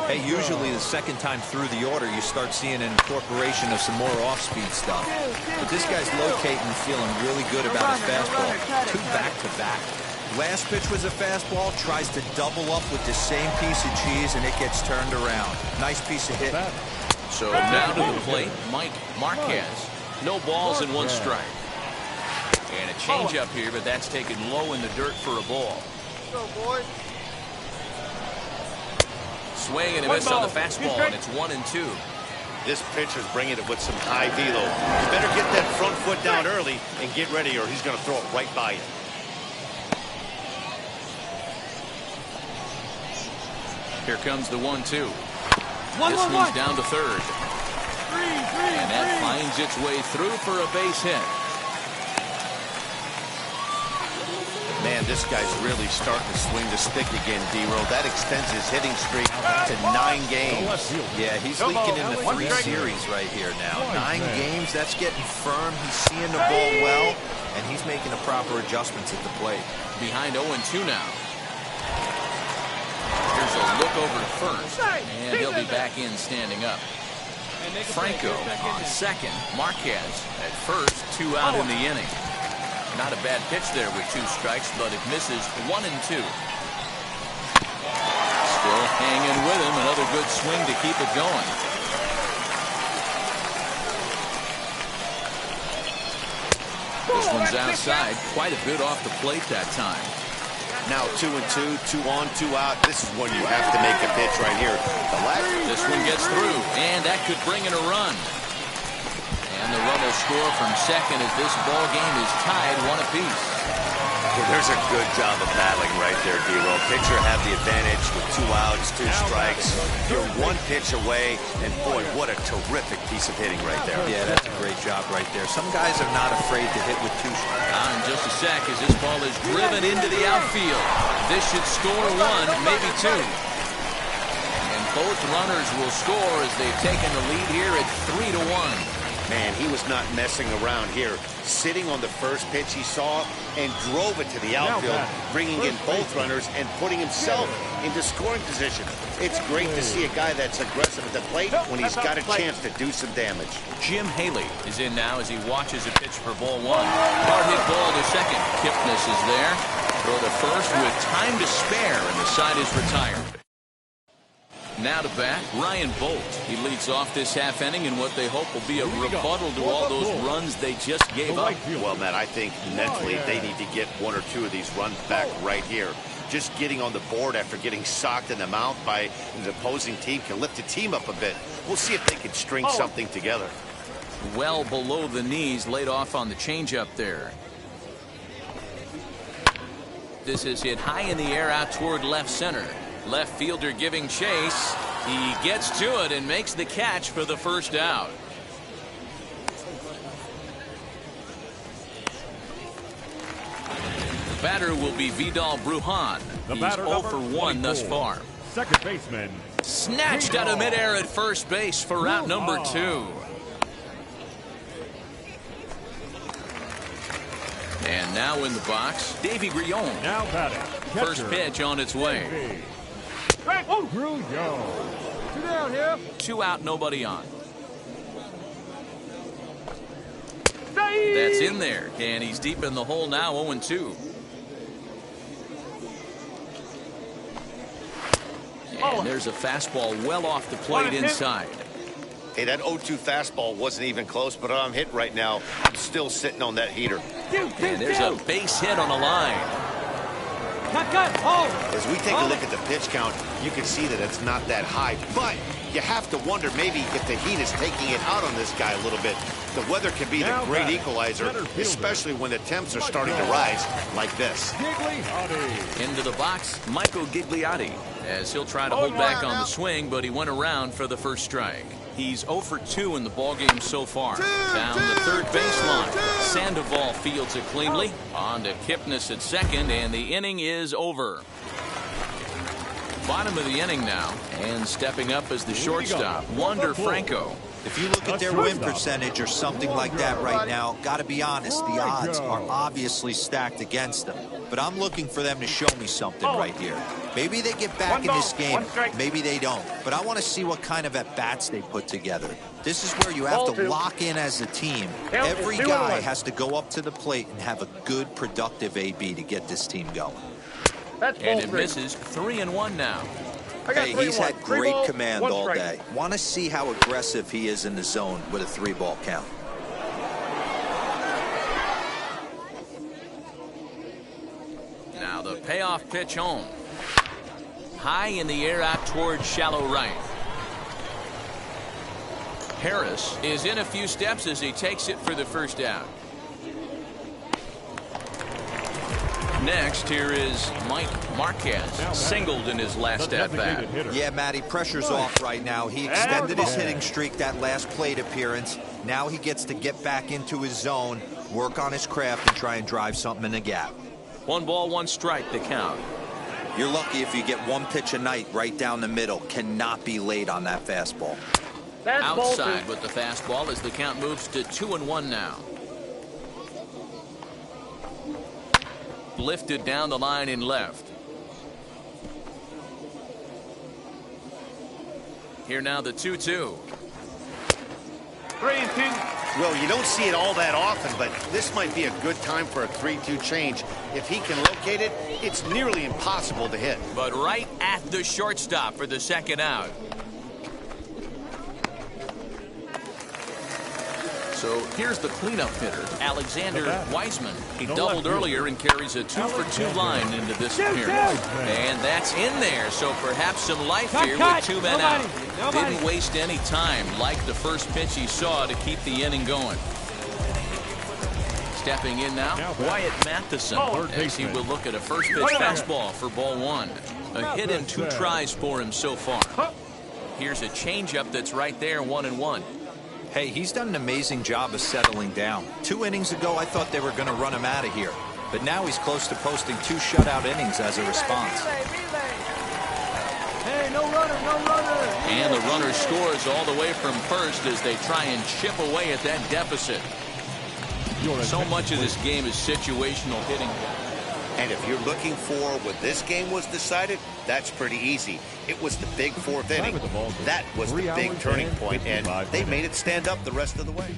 G: Hey, usually the second time through the order, you start seeing an incorporation of some more off-speed stuff. But this guy's locating and feeling really good about his fastball. 2 back-to-back. Last pitch was a fastball, tries to double up with the same piece of cheese, and it gets turned around. Nice piece of hit.
H: So down to the plate, Mike Marquez. No balls and 1 strike. And a changeup here, but that's taken low in the dirt for a ball.
A: Go, boy.
H: Swing and a miss on the fastball, and it's 1-2.
F: This pitcher's bringing it with some high velo. You better get that front foot down early and get ready, or he's going to throw it right by you.
H: Here comes the 1-2. This one's down to third. And that finds its way through for a base hit.
F: Man, this guy's really starting to swing the stick again, D-Row. That extends his hitting streak to 9 games.
G: Yeah, he's leaking into 3 series right here now. 9 games, that's getting firm. He's seeing the ball well, and he's making the proper adjustments at the plate.
H: Behind 0-2 now. Here's a look over to first, and he'll be back in standing up. Franco on second. Marquez at first. 2 out in the inning. Not a bad pitch there with 2 strikes, but it misses 1-2. Still hanging with him. Another good swing to keep it going. This one's outside. Quite a bit off the plate that time.
F: Now 2-2, 2 on, 2 out. This is when you have to make a pitch right here.
H: This one gets through, and that could bring in a run. And the run will score from second as this ball game is tied 1 apiece.
F: Well, there's a good job of battling right there, D-Row. Pitcher had the advantage with 2 outs, 2 strikes. You're 1 pitch away, and boy, what a terrific piece of hitting right there.
G: Yeah, that's a great job right there. Some guys are not afraid to hit with 2 strikes.
H: In just a sec as this ball is driven into the outfield. This should score 1, maybe 2. And both runners will score as they've taken the lead here at 3-1.
F: Man, he was not messing around here. Sitting on the first pitch he saw and drove it to the outfield, bringing in both runners and putting himself into scoring position. It's great to see a guy that's aggressive at the plate when he's got a chance to do some damage.
H: Jim Haley is in now as he watches a pitch for ball 1. Hard hit ball to second. Kipnis is there. Throw to first with time to spare, and the side is retired. Now to bat, Ryan Bolt. He leads off this half inning in what they hope will be a rebuttal to all those runs they just gave up.
F: Well, Matt, I think mentally they need to get 1 or 2 of these runs back right here. Just getting on the board after getting socked in the mount by the opposing team can lift the team up a bit. We'll see if they can string something together.
H: Well below the knees, laid off on the changeup there. This is hit high in the air out toward left center. Left fielder giving chase. He gets to it and makes the catch for the first out. The batter will be Vidal Brujan. He's 0 for 1 thus far.
E: Second baseman.
H: Snatched out of midair at first base for out number 2. And now in the box, Davy Grillon.
E: Now batting.
H: First pitch on its way.
E: Grillon.
I: 2 down here.
H: 2 out, nobody on. That's in there, and he's deep in the hole now, 0-2. And there's a fastball well off the plate inside.
F: Hey, that 0-2 fastball wasn't even close, but I'm hit right now. I'm still sitting on that heater.
H: And there's a base hit on the line.
F: As we take a look at the pitch count, you can see that it's not that high, but you have to wonder maybe if the heat is taking it out on this guy a little bit. The weather can be the great equalizer, especially when the temps are starting to rise like this.
H: Into the box, Michael Gigliotti, as he'll try to hold back on the swing, but he went around for the first strike. He's 0 for 2 in the ballgame so far. Down the third baseline. Sandoval fields it cleanly. On to Kipnis at second, and the inning is over. Bottom of the inning now, and stepping up as the shortstop, Wander Franco.
G: If you look at their win percentage or something like that right now, got to be honest, the odds are obviously stacked against them. But I'm looking for them to show me something right here. Maybe they get back in this game, maybe they don't. But I want to see what kind of at-bats they put together. This is where you have to lock in as a team. Every guy has to go up to the plate and have a good, productive AB to get this team going.
H: And it misses 3-1 now.
G: Hey, he's had great command all day. Want to see how aggressive he is in the zone with a 3-ball count.
H: Now the payoff pitch home. High in the air out towards shallow right. Harris is in a few steps as he takes it for the first out. Next, here is Mike Marquez, singled in his last at-bat.
G: Yeah, Matty, pressure's off right now. He extended his hitting streak that last plate appearance. Now he gets to get back into his zone, work on his craft, and try and drive something in the gap.
H: 1 ball, 1 strike, the count.
G: You're lucky if you get 1 pitch a night right down the middle. Cannot be late on that fastball.
H: Outside with the fastball as the count moves to 2-1 now. Lifted down the line in left. Here now the 2-2.
F: 3-2. Well, you don't see it all that often, but this might be a good time for a 3-2 change. If he can locate it, it's nearly impossible to hit.
H: But right at the shortstop for the second out. So here's the cleanup hitter, Alexander Wiseman. He doubled earlier and carries a 2-for-2 line into this appearance. And that's in there, so perhaps some life here with 2 men out. Didn't waste any time, like the first pitch he saw, to keep the inning going. Stepping in now, Wyatt Matheson, as he will look at a first pitch fastball for ball 1. A hit in 2 tries for him so far. Here's a changeup that's right there, 1-1.
G: Hey, he's done an amazing job of settling down. 2 innings ago, I thought they were going to run him out of here. But now he's close to posting 2 shutout innings as a response.
I: Hey, no runner, no runner.
H: And the runner scores all the way from first as they try and chip away at that deficit. So much of this game is situational hitting.
F: And if you're looking for when this game was decided, that's pretty easy. It was the big 4th inning. That was the big turning point, and they made it stand up the rest of the way.